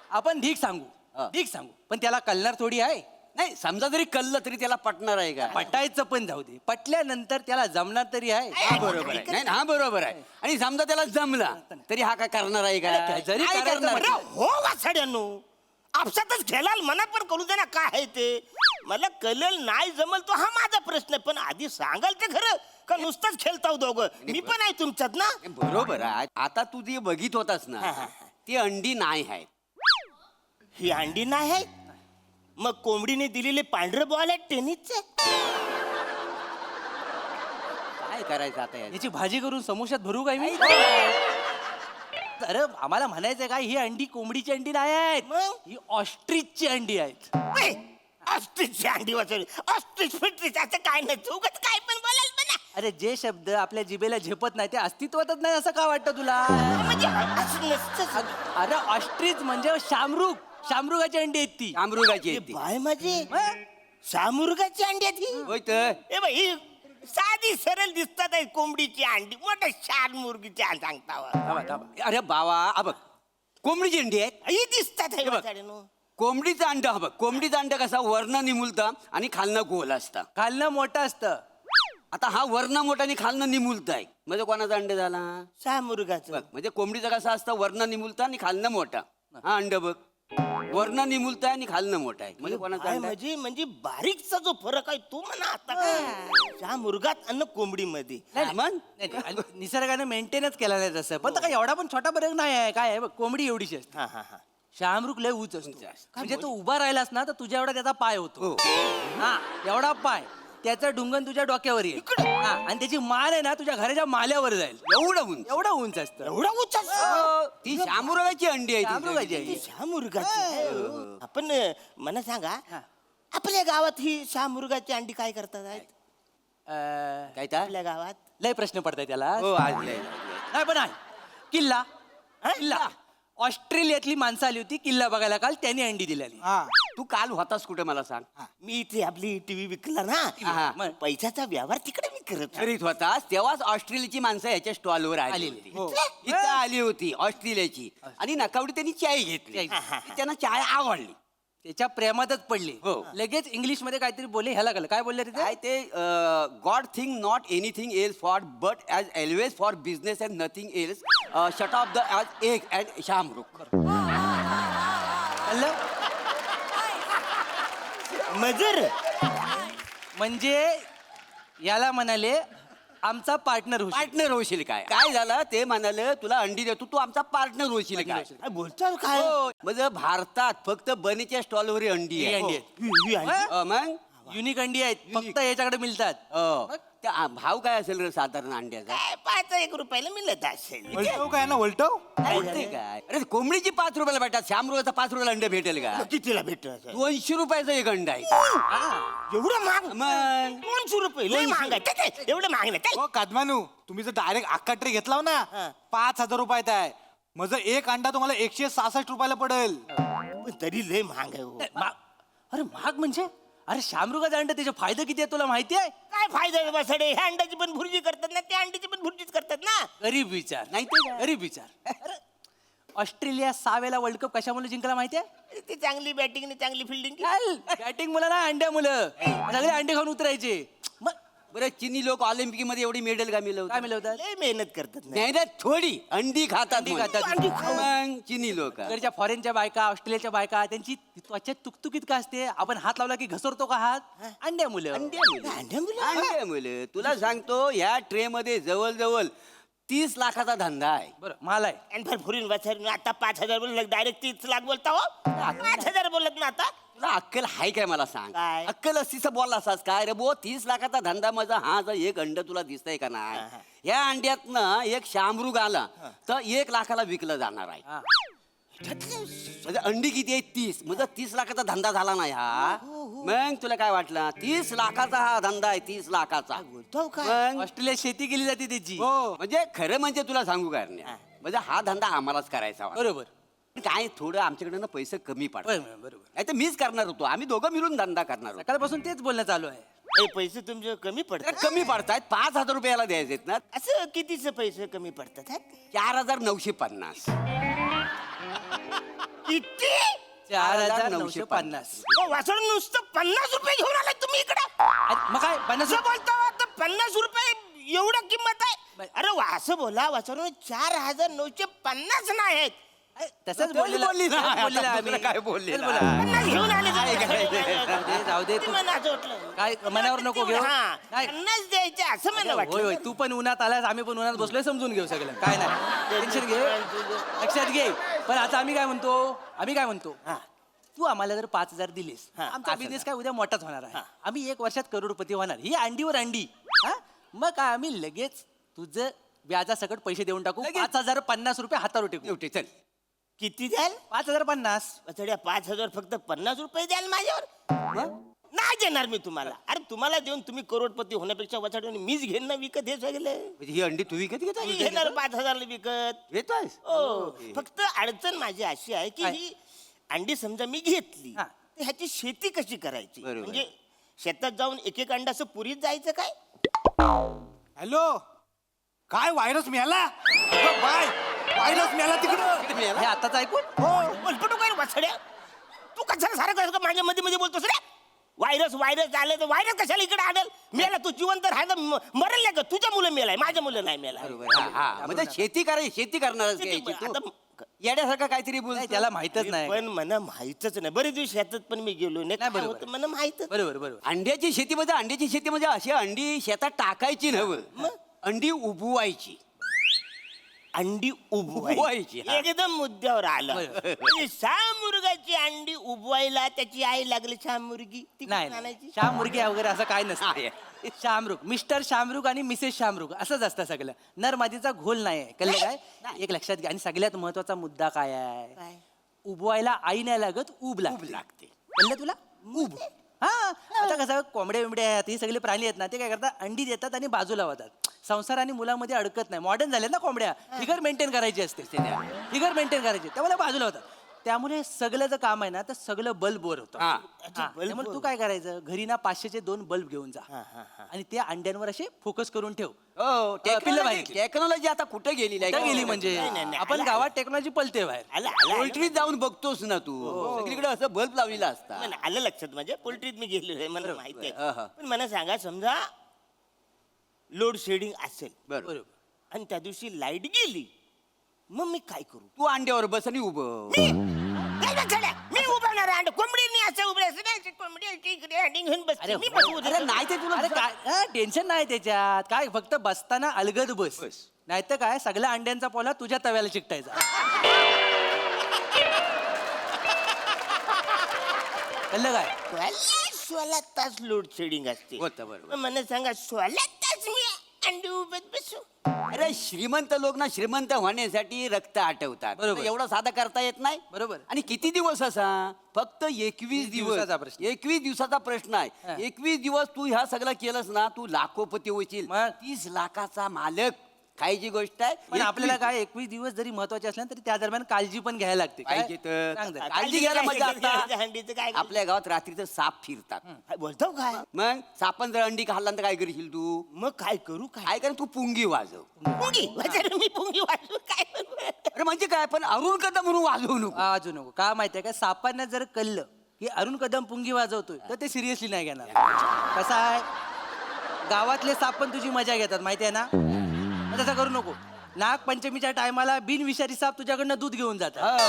आपण ढीक सांगू ढीक सांगू पण त्याला कळणार थोडी आहे. नाही समजा जरी कल्लं तरी त्याला पटणार आहे का? पटायचं पण जाऊ दे पटल्यानंतर त्याला जमणार तरी आहे. हा बरोबर आहे. नाही हा बरोबर आहे. आणि समजा त्याला जमला तरी हा काय करणार आहे का? जरी काय करायचं करणार? अरे हो वासाड्यानो आपसातच खेळाल मनात पण करू दे ना काय आहे ते. मला कळेल नाही जमल तो हा माझा प्रश्न आहे पण आधी सांगाल ते खरं का नुसतंच खेळताव दोघं. मी पण आहे तुमच्यात ना. बरोबर आहे. आता तू जे बघित होतास ना ती अंडी नाही आहेत. ही अंडी नाही आहे मग कोंबडीने दिलेले पांढरं बॉल आहे टेनिसचे. काय करायचं आता याचं? याची भाजी करून समोशात भरू काय मी? अरे आम्हाला म्हणायचं काय, ही अंडी कोंबडीची अंडी नाही आहेत, मग? ही ऑस्ट्रिचची अंडी आहेत. ऑस्ट्रिचची अंडी वाचवली. ऑस्ट्रिच फिट्रिच असं काय नाही, उगाच काय पण बोलाल पण ना. अरे जे शब्द आपल्या जिभेला झेपत नाही ते अस्तित्वातच नाही असं का वाटतं तुला? म्हणजे असं नसतं. अरे ऑस्ट्रिच म्हणजे शामरुग, शामरुगाची अंडी आहेत ती. शामरुगाची बाय माझे शामुर्गाची अंडी आहेत ही. होय तर. ए बाई साधी सरळ दिसतात आहे कोंबडीची अंडी, मोठं शाममुर्गीची अंडी सांगता. थांबा, थांबा. अरे बाबा हा बघ, कोंबडीची अंडी आहेत. ही दिसतात आहे हे बघ. वाचाड्यानो. कोंबडीचं अंड हा बघ, कोंबडीचं अंड कसा वरनं निमुलतं आणि खालनं गोल असतं. खालनं मोठं असतं. आता हा वरनं मोठा आणि खालनं निमुलत आहे, म्हणजे कोणाचा अंड झाला? शामुर्गाचं. बघ म्हणजे कोंबडीचं कसं असतं, वरनं निमुलतं आणि खालनं मोठा. हा अंड बघ, वरनं निमुलत आहे आणि खालनं मोठा आहे, म्हणजे कोणाचा काय अंड आहे? म्हणजे बारीकचा जो फरक आहे तो म्हणा आता शामुर्गात आणि कोंबडीमध्ये. मग नाही, निसर्गाने मेंटेनच केला नाही तसं, पण काय एवढा पण छोटा फरक नाही आहे. काय आहे बघ, कोंबडी एवढीशी असते, हा हा हा. शामरुग लय उंच असतो. म्हणजे तू उभा राहिलास ना तर तुझ्या एवढा त्याचा पाय होतो. हा एवढा पाय, त्याचं ढुंगण तुझ्या डोक्यावर येईल. हा, आणि त्याची मान आहे ना तुझ्या घराच्या माल्यावर जाईल. एवढं उंच, एवढा उंच असतं. एवढा उच्च ती शामुरगाची अंडी आहे ती. शामरुगाची आहे. शामुर्गाची. आपण मला सांगा, आपल्या गावात ही शामुर्गाची अंडी काय करतात आहेत? काय त्या? आपल्या गावात लय प्रश्न पडताय त्याला. हो ऐकलंय. नाही पण आहे किल्ला. किल्ला ऑस्ट्रेलियातली माणसं आली होती किल्ला बघायला काल, त्यांनी अंडी दिलेली. तू काल होतास कुठे मला सांग? मी इथे आपली टीव्ही विकला ना, हा. मग पैशाचा व्यवहार तिकडे मी करत होतो. करीत होतास तेव्हाच ऑस्ट्रेलियाची माणसं याच्या स्टॉलवर आली होती. इथं आली होती ऑस्ट्रेलियाची, आणि नकावडी त्यांनी चाय घेतली. त्यांना चाय आवडली. त्याच्या प्रेमातच पडले. हो. लगेच इंग्लिश मध्ये काहीतरी बोलले. ह्याला कळलं काय बोलले तिथे? काय ते god think not anything else for but as always for business and nothing else shut off the as egg and शामरुख. कळलं? मजर म्हणजे याला म्हणाले आमचा पार्टनर होशील. पार्टनर होशील काय? काय झालं ते म्हणाले तुला अंडी देतो, तू आमचा पार्टनर होशील काय? काय बोलतो काय? हो. म्हणजे भारतात फक्त बनीच्या स्टॉलवर अंडी ही आहे. अंडी आहेत. ही अंडी? मग युनिक अंडी आहेत, फक्त याच्याकडे मिळतात. त्या भाव काय असेल रे साधारण अंड्याचा? काय 5 रुपयाला मिळत असेल. वलटव काय ना वलटव? बोलते काय? अरे कोंबडीची 5 रुपयाला भेटतात, शामरुगाचा 5 रुपयाला अंड भेटेल का? कितीला भेटत असेल? 200 रुपयाचं एक अंड आहे. एवढं महाग? मग 200 रुपये लय महाग आहे. काय काय? एवढं महाग नाही काय? हो कादमानू, तुम्ही जर डायरेक्ट अख्खा ट्रे घेतला ना, 5,000 रुपयात आहे. माझं एक अंडा तुम्हाला 166 रुपयाला पडेल. पण तरी लय महाग आहे हो. अरे महाग म्हणजे? अरे शामरुगाचा अंड त्याचे फायदे किती आहे तुला माहिती आहे? काय फायदा आहे बसाडे? ह्या अंड्याची पण भुर्जी करतात ना, त्या अंड्याची पण भुर्जीच करतात ना. गरीब विचार नाही ते, गरीब विचार. अरे, ऑस्ट्रेलिया 6 वेळा वर्ल्ड कप कशामुळे जिंकला माहिती आहे? ती चांगली बॅटिंग चांगली फिल्डिंग. बॅटिंग मुलं ना अंड्या मुलं सगळे अंडे खाऊन उतरायचे. मग बरं चिनी लोक ऑलिम्पिक मध्ये एवढी मेडल का काय मिळवतात? मिळवतात? लय मेहनत करतात ना. नाही ना, थोडी अंडी खातात. अंडी खातात. अंडी खाऊ. मग चिनी लोक इकडच्या फॉरेनच्या बायका, ऑस्ट्रेलियाच्या बायका, त्यांची त्वचा तुकतुकीत का असते? आपण हात लावला की घसरतो का हात? अंड्या मुलं. अंड्या मुलं? तुला सांगतो ह्या ट्रे मध्ये जवळजवळ 30 लाखाचा धंदा आहे. बरं मला आहे. आणि फुरीन वाचारून आता 5,000 बोलत, डायरेक्ट 30 लाख बोलता हो. 5,000 बोलत ना आता. तुला अक्कल हाय काय मला सांग? काय? अक्कल असतीस बोलला असास काय रे बो? 30 लाखाचा धंदा माझा हा जर एक अंड तुला दिसतंय का नाही? या अंड्यातनं एक शामरुग आला तर 1 लाखाला विकलं जाणार आहे. म्हणजे अंडी किती आहे? 30. म्हणजे 30 लाखाचा धंदा झाला नाही हा. मग तुला काय वाटलं? 30 लाखाचा हा धंदा आहे, 30 लाखाचा. बोलतो काय? मग ऑस्ट्रेलियात शेती केली जाते त्याची. म्हणजे खरं म्हणजे तुला सांगू काय म्हणजे हा धंदा आम्हालाच करायचा होता. बरोबर. काय थोडं आमच्याकडे ना पैसे कमी पडतात. बरोबर. नाही तर मीच करणार होतो, आम्ही दोघं मिळून धंदा करणार होतो. सकाळपासून तेच बोलणं चालू आहे. ए, पैसे तुमचे कमी पडतात. कमी पडतायत, 5,000 रुपयाला द्यायचे ना. असं कितीचे पैसे कमी पडतात? 4,950. किती? 4,950. वाचून नुसतं 50 रुपये घेऊन आलाय तुम्ही इकडे? मग काय 50 असं बोलता आता 50 रुपये एवढं किंमत आहे? अरे असं बोला वाचून 4,950 नाही आहेत. तसंच तेच बोललेलं- बोलली ना. तेच बोललेलं आता आम्ही. दुसरं काय बोलली तेच ना. बोला. 50 घेऊन आले काय जाऊ दे ते तू. मला असं वाटलं. काय मनावर नको घेऊ. हा, नाही. 50 द्यायचे असं मला होय वाटलं. होय, तू पण उन्हात आलास, आम्ही पण उन्हात बसलोय, समजून घेऊ सगळं. काय नाही टेन्शन घे, लक्षात घे. पण आता आम्ही काय म्हणतो, तू आम्हाला जर 5,000 दिलेस आमचा बिझनेस काय उद्या मोठाच होणार आहे आम्ही 1 वर्षात करोडपती होणार ही अंडीवर अंडी हा मग काय आम्ही लगेच तुझं व्याजासकट पैसे देऊन टाकू 5,050 रुपये हातावर टेकू एवढे चल किती द्याल 5,050 वचड्या 5,000 फक्त 50 रुपये द्याल माझ्यावर नाही देणार मी तुम्हाला. अरे तुम्हाला देऊन तुम्ही करोडपती होण्यापेक्षा वचड्याने मीच घेईन ना विकत हे सगळं. म्हणजे ही अंडी तू विकत मी घेणार 5,000 विकत घेतोय हो. फक्त अडचण माझी अशी आहे की ही अंडी समजा मी घेतली तर ह्याची शेती कशी करायची बरोबर. म्हणजे शेतात जाऊन एक एक अंडा असं पुरीत जायचं काय. हॅलो काय व्हायरस मिळाला बाय व्हायरस मिळाला तिकडं हे आताच ऐकून बोलपटू काय वचड्या तू कशाला सारखं माझ्या मध्ये मध्ये बोलतोस रे. व्हायरस आले तर व्हायरस कशाला इकडे आणेल. मेला तू जिवंत राहायला मरेल नाही का. तुझ्या मुलं मेलाय माझ्या मुलं नाही मेला. म्हणजे शेती करायची शेती करणारच शेती- घ्यायची तू. आता- येड्यासारखं काहीतरी बोल नाही, त्याला माहितच नाही पण मला माहितच नाही. बरेच दिवस शेतात पण मी गेलो नाही काय बरोबर. होतं मला माहितच. बरोबर अंड्याची शेती म्हणजे अशी अंडी शेतात टाकायची नव्हं अंडी उबवायची अंडी उबवायची, उबवायची हा. एकदम मुद्द्यावर आलं. ती शामुर्गाची अंडी उबवायला त्याची आई लागली शामुर्गी ती नाही कुठून आणायची? श्याम मुर्गी वगैरे असं काय नसतं शामरुग मिस्टर शामरुग आणि मिसेस शामरुग असंच असतं सगळं नर मादीचा घोल नाही आहे कळलं काय एक लक्षात घ्या आणि सगळ्यात महत्वाचा मुद्दा काय आहे उबवायला आई नाही लागत उब लागते कळलं तुला उब हा आता कसं कोंबड्या बिंबड्या आहेत ही सगळे प्राणी आहेत ना ते काय करतात अंडी देतात आणि बाजूला होतात संसार आणि मुलामध्ये अडकत नाही मॉडर्न झाले ना कोंबड्या फिगर मेंटेन करायची असते फिगर मेंटेन करायची त्यामुळे बाजूला होतात त्यामुळे सगळं जर काम आहे ना तर सगळं बल्ब बोर होतं हा. त्यामुळे तू काय करायचं घरी ना 500चे 2 बल्ब घेऊन जा आणि त्या अंड्यांवर असे फोकस करून ठेव हो पिल्लं बाहेर. टेक्नॉलॉजी आता कुठे गेली कुठं गेली म्हणजे आपण गावात टेक्नॉलॉजी पलते बाहेर आलं आलं पोल्ट्रीत जाऊन बघतोस ना तू सगळीकडे असं बल्ब लावलेला असता मला आलं लक्षात माझ्या पोल्ट्रीत मी गेलो आहे मला माहिती हा, हा. आहे. पण मला सांगा समजा लोड शेडिंग असेल बरोबर आणि त्या दिवशी लाईट गेली मग मी काय करू. तू अंड्यावर बस आणि उभं मी उभारणार अंड कोंबडीने असं उभं कोंबडी इकडे अंडी घेऊन बसते मी बसवू दे. अरे नाही ते तुला अरे काय टेन्शन नाही त्याच्यात काय फक्त बसताना अलगद बस नाही तर काय सगळ्या अंड्यांचा पोला तुझ्या तव्याला चिकटायचा कळलं काय 16 तास लोड शेडिंग असते. होतं बरोबर. मग मला सांगा 16 तास मी अंडी उभत बसू. अरे श्रीमंत लोक ना श्रीमंत होण्यासाठी रक्त आटवतात बरोबर. एवढं साधा करता येत नाही बरोबर. आणि किती दिवस असा फक्त 21 दिवसाचा दिवस प्रश्न. 21 दिवसाचा प्रश्न आहे 21 दिवस तू ह्या सगळं केलंस ना तू लाखोपती होशील मग? 30 लाखाचा मालक खायची गोष्ट आहे पण आपल्याला काय 21 दिवस जरी महत्वाचे असले तरी त्या दरम्यान काळजी पण घ्यायला लागते काय? पाहिजे तर. सांग जरा. काळजी घ्यायला मजा अंडीचं आता काय आपल्या गावात रात्रीचं साप फिरतात काय बोलतो काय मग सापान जर अंडी खाल्ला तर काय करशील तू मग काय करू काय काय कर तू पुंगी वाजव पुंगी वाजव, मी पुंगी वाजू काय करू? अरे म्हणजे काय पण अरुण कदम म्हणून वाजवू नको वाजू नको का माहितीये का सापांना जर कळलं की अरुण कदम पुंगी वाजवतोय तर ते सिरियसली नाही घेणार कसं आहे गावातले साप पण तुझी मजा घेतात माहितीये ना मग तसं करू नको नागपंचमीच्या टायमाला बिनविषारी साप तुझ्याकडनं दूध घेऊन जातात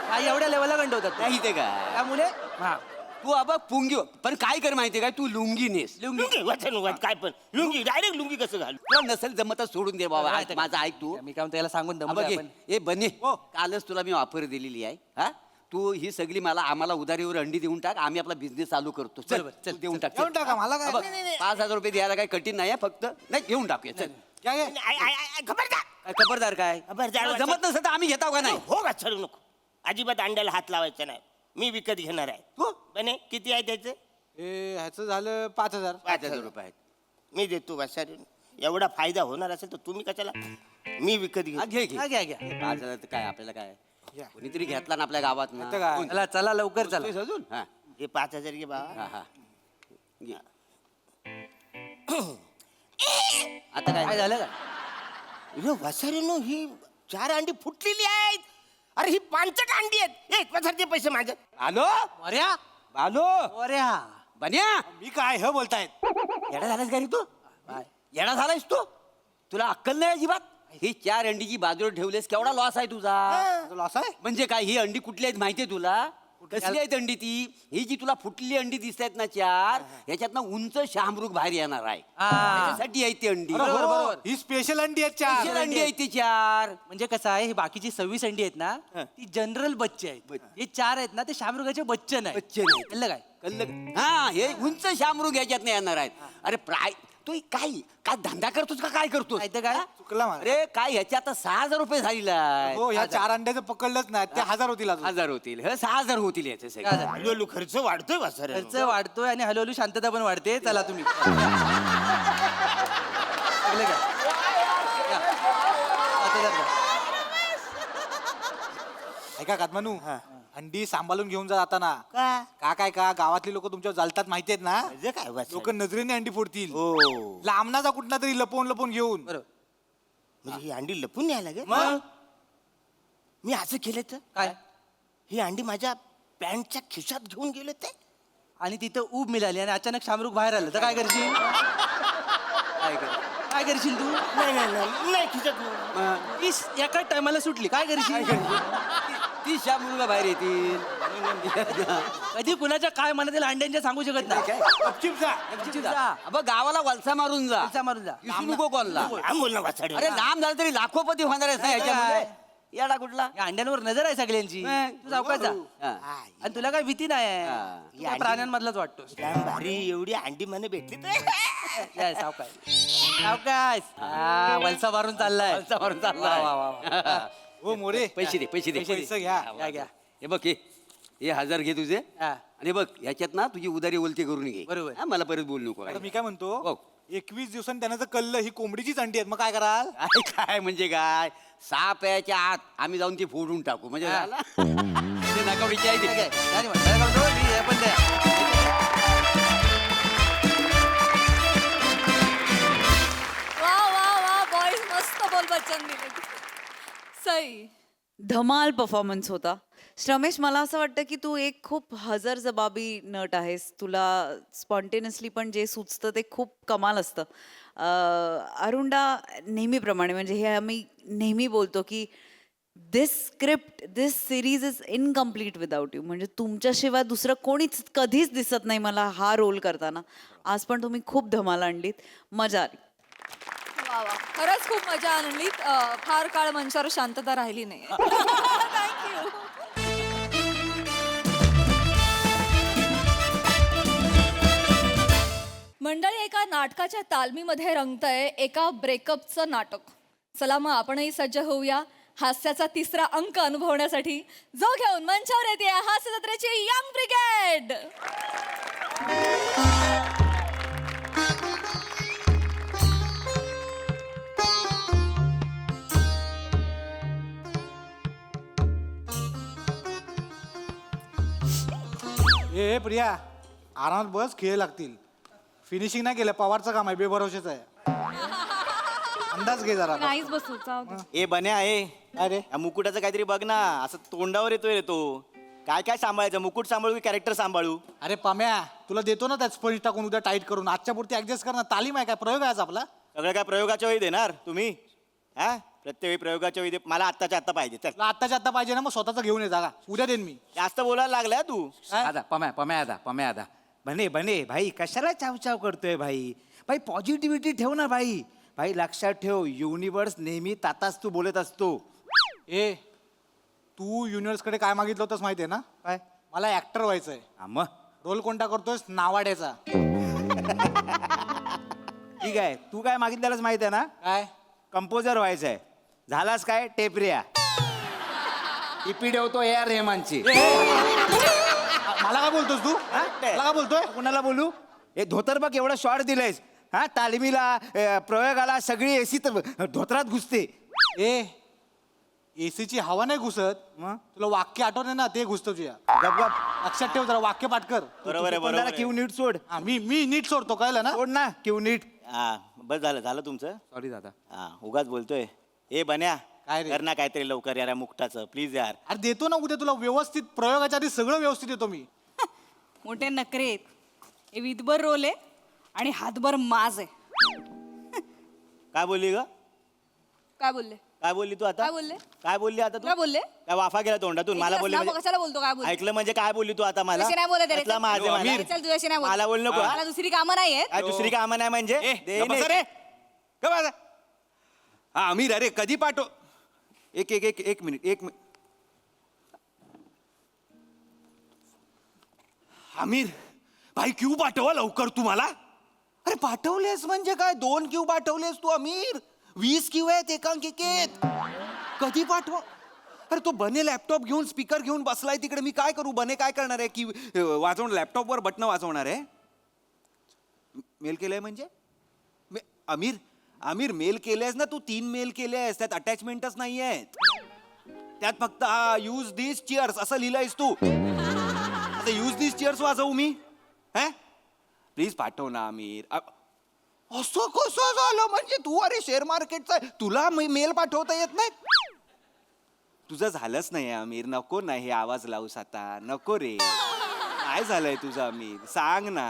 काय एवढ्या लेवलला गंडवतात नाही ते काय त्यामुळे हा तू आबा पुंगी पण काय कर माहितीये काय तू लुंगी नेस लुंगी वाचन वाच काय पण लुंगी डायरेक्ट लुंगी कसं घालू. तुला नसेल जमत तर सोडून दे बाबा माहिती आहे का? माझं ऐक तू मी काय म्हणतो याला सांगून हा, दमलोय बघ आपण. ए बने कालच तुला मी ऑफर दिलेली आहे हा तू ही सगळी आम्हाला उधारीवर अंडी देऊन टाक आम्ही आपला बिझनेस चालू करतो चल बरोबर, चल, तू देऊन टाक देऊन टाका, मला काय? 5,000 रुपये द्यायला काय कठीण नाही फक्त नाही घेऊन टाकूया चल काय काय? खबरदार काय खबरदार काय खबरदार तुला जमत नसेल तर आम्ही घेताव का नाही हो का चढू नको अजिबात अंड्याला हात लावायचा नाही मी विकत घेणार आहे. तू बने किती आहे त्याचं ए ह्याचं झालं 5,000 5,000 रुपये आहेत. मी देतो बसा एवढा फायदा होणार असेल तर तुम्ही कशाला मी विकत हा, घेऊ. घे हा, घ्या घ्या 5,000 तर काय आपल्याला काय घ्या. कोणीतरी घेतला ना आपल्या गावात घेतं काय? चला चला लवकर चला अजून हा हे 5,000 घे बाबा. हा हा घे. आता काय काय झालं का वसारीनो ही 4 अंडी फुटलेली आहेत. अरे ही 5 अंडी आहेत. एक वसारचे पैसे माझे. आलो अऱ्या आलो अऱ्या बन्या मी काय हे बोलतायत येडा झालास का रे तू येडा झालायस तू तुला अक्कल नाही अजिबात ही 4 अंडीची बाजूला ठेवलेस केवढा लॉस आहे तुझा लॉस आहे म्हणजे काय ही अंडी कुठली आहेत माहितीये तुला कसली आहेत अंडी ती? ही जी तुला फुटलेली अंडी दिसत आहेत ना चार, ह्याच्यातनं उंच शामरुग बाहेर येणार आहे. त्याच्यासाठी आहेत ती अंडी. अरे हो, बरोबर. ही स्पेशल अंडी आहेत चार. स्पेशल अंडी आहेत ती चार. म्हणजे कसं आहे, ही बाकीची 26 अंडी आहेत ना, ती जनरल बच्चे आहेत. हे 4 आहेत ना, ते शामरुगाचे बच्चे नाही. बच्चे नाहीत. कळलं काय? कळलं? हा, हे उंच शामरुग ह्याच्यात येणार आहेत. अरे तू काय काय धंदा करतोस का काय करतोस? नाही तर काय? चुकला माझा. अरे काय ह्याच्या आता 6,000 रुपये झालेला आहे. हो ह्या 4 अंड्याचं पकडलंच नाही ते 1000 होतील अजून. 1000 होतील. हे 6,000 होतील याचे सगळे. 6,000. हळूहळू खर्च वाढतोय वासर खर्च वाढतोय आणि हळूहळू शांतता पण वाढते. चला तुम्ही. कळलं का? या. 7,000 द्या. ऐका कातमानू, अंडी सांभाळून घेऊन जा जाताना. का काय गावातली लोक तुमच्यावर जलतात माहितीयेत ना? म्हणजे काय वासर? लोक नजरेने अंडी फोडतील. हो लांबनाचा कुठला तरी लपवून घेऊन. बरोबर. म्हणजे ही अंडी लपून यायला लागेल. मग मी असं केलं तर काय? ही अंडी माझ्या पॅन्टच्या खिशात घेऊन गेले ते. आणि तिथं ऊब मिळाली आणि अचानक शामरुग बाहेर आलं तर काय करशील? काय करशील तू? नाही खिशात नाही. ती एका टायमाला सुटली, काय करशील? ती शामरुगा बाहेर येतील. कधी कुणाच्या काय मनात येईल अंड्यांच्या सांगू शकत नाही. गपचीप जा. अब गावाला वलसा मारून जा. वलसा मारून जा. विसरू नको कॉलला. लांब बोल ना वासर. अरे लांब झालं तरी लाखोपती होणार आहेस ना ह्याच्यामध्ये. याडा कुठला? या अंड्यांवर नजर आहे सगळ्यांची. तू सावकाश जा. हा. आणि तुला काय भीती नाही आहे. हा. तू काय प्राण्यांमधलाच वाटतो. लांब भारी एवढी अंडी મને भेटली तर या, सावकाश सावकाश. हा, वलसा मारून चाललाय. वलसा मारून चाललाय. वा, वा, वा. हो मोरे, पैसे दे पैसे दे. पैसे घ्या. घ्या. हे बघ हे 1000 घे तुझे. हा. आणि बघ ह्याच्यात ना तुझी उदारी ओलती करून घे. बरोबर. हा, मला परत बोलू नको. आता मी काय म्हणतो, हो. 21 दिवसांनी त्यानं जर कळलं ही कोंबडीचीच अंडी आहेत, मग काय कराल? काय म्हणजे काय, साप याच्या आत आम्ही जाऊन ती फोडून टाकू म्हणजे हा. झाला. ते नकावडीची आहे ठीक ती. आहे. नाही, नाही, नाही, नाही, नाही, हे पण द्या. वा वा वा बॉईज मस्त बोल बच्चन दिले. सई. धमाल परफॉर्मन्स होता. श्रमेश, मला असं वाटतं की तू एक खूप हजरजबाबी नट आहेस. तुला स्पॉन्टेनियसली पण जे सुचतं ते खूप कमाल असतं. अरुंडा नेहमीप्रमाणे, म्हणजे हे आम्ही नेहमी बोलतो की this script, this series is incomplete without you. म्हणजे तुमच्याशिवाय दुसरं कोणीच कधीच दिसत नाही मला हा रोल करताना. आज पण तुम्ही खूप धमाल आणलीत, मजा आली. वा वा खरंच खूप मजा आणली. फार काळ मंचावर शांतता राहिली नाही. थँक्यू. मंडळी, एका नाटकाच्या तालमीमध्ये रंगतंय एका ब्रेकअपचं नाटक. चला मग आपणही सज्ज होऊया हास्याचा 3रा अंक अनुभवण्यासाठी, जो घेऊन मंचावर येते हास्य जत्रेची यंग ब्रिगेड. ए प्रिया, आरामात बस, खेळ लागतील. फिनिशिंग नाही केलं, पवारचं काम आहे, बेभरोशाचं आहे. अंदाज घे जरा. नाहीच बसू, जाऊ दे. ए बन्या आहे. अरे या मुकुटाचं काहीतरी बघ ना, असं तोंडावर येतोय रे तो. काय काय सांभाळायचं, मुकुट सांभाळू की कॅरेक्टर सांभाळू? अरे पाम्या, तुला देतो ना त्यात स्पंज टाकून उद्या टाईट करून. आजच्या पुरती ऍडजस्ट कर ना. तालीम आहे काय, प्रयोग आहे आज आपला. सगळं काय प्रयोगाच्या वेळी देणार तुम्ही? हा, प्रत्येक वेळी प्रयोगाच्या वेळी मला आत्ताच्या आत्ता पाहिजे. चल, तुला आत्ताच्या आत्ता पाहिजे ना, मग स्वतःच घेऊन ये जागा. उद्या देईन मी. जास्त बोलायला लागलाय तू. आता पम्या आता बने भाई कशाला चावचाव करतोय भाई. भाई पॉझिटिव्हिटी ठेव ना भाई. भाई लक्षात ठेव, युनिव्हर्स नेहमी ताताच तू बोलत असतो. ए, तू युनिव्हर्स कडे काय मागितलं होतंस माहितीये ना? काय? मला ऍक्टर व्हायचंय. मग रोल कोणता करतोयस? नावाड्याचा. ठीक आहे, तू काय मागितलेलंच माहित आहे ना? काय? कंपोजर व्हायचंय. झालास काय? टेपरिया. टिपी ठेवतो ए आर रेहमानची. मला काय बोलतोस तू? मला काय बोलतोय? कुणाला बोलू? हे धोतर बघ एवढा शॉर्ट दिलायस. हा, तालमीला प्रयोगाला सगळी एसी तर धोतरात घुसते. ए, एसीची हवा नाही घुसत. मग तुला वाक्य आठवणे ना, ते घुसतं तुझ्या. गप गप. लक्षात ठेव जरा, वाक्य पाठ कर. बरोबर आहे, बरोबर जरा आहे. किव नीट सोड. हा, मी नीट सोडतो, कळलं ना? सोड ना किव नीट. हा, बस झालं तुमचं. सॉरी दादा. हा, उगाच बोलतोय. ए बन्या, काय रे? कर ना काहीतरी लवकर यार, या मुकुटाचं प्लीज यार. अरे देतो ना उद्या तुला व्यवस्थित. प्रयोगाच्या आधी सगळं व्यवस्थित देतो मी. मोठे नखरे आहेत. हे विधभर रोल आहे आणि हातभर माज आहे. काय बोलली ग? काय बोलले? काय बोलली तू आता काय बोलले? काय बोलली आता तू काय बोलले? काय वाफा गेला तोंडातून मला बोलली मग म्हणजे- कशाला बोलतो काय बोलतो ऐकलं म्हणजे काय बोलली तू आता मला तुझ्याशी नाही बोलत आहे रे. कसला माझे यो, मला? अमीर. चल तुझ्याशी नाही बोलत. मला बोल नको, हा? मला दुसरी कामं नाही आहेत. काय दुसरी कामं नाही म्हणजे दे गप्प नाही. बसा रे. गप्प बसा. हा अमीर अरे कधी पाठव एक एक एक एक मिनिट एक मिनिट अमीर भाई क्यू पाठवा लवकर तुम्हाला अरे पाठवलेस म्हणजे काय 2 क्यू पाठवलेस तू अमीर 20 क्यू आहेत एकांकिकेत कधी पाठवा अरे तो बने लॅपटॉप घेऊन स्पीकर घेऊन बसलाय तिकडे मी काय करू बने काय करणार आहे की वाजवणार लॅपटॉपवर बटन वाजवणार आहे मेल केलंय म्हणजे अमीर अमीर मेल केलेस ना तू 3 मेल केले आहेस त्यात अटॅचमेंटच नाही आहेत त्यात फक्त हा यूज दिस चिअर्स असं लिहिलंयस तू आता यूज दिस चिअर्स वाजवू मी हे प्लीज पाठव ना अमीर असं कसं झालं म्हणजे तू अरे शेअर मार्केटचा तुला मेल पाठवता येत नाही तुझं झालंच नाही अमीर नको ना हे आवाज लावूस आता नको रे काय झालंय तुझं अमीर सांग ना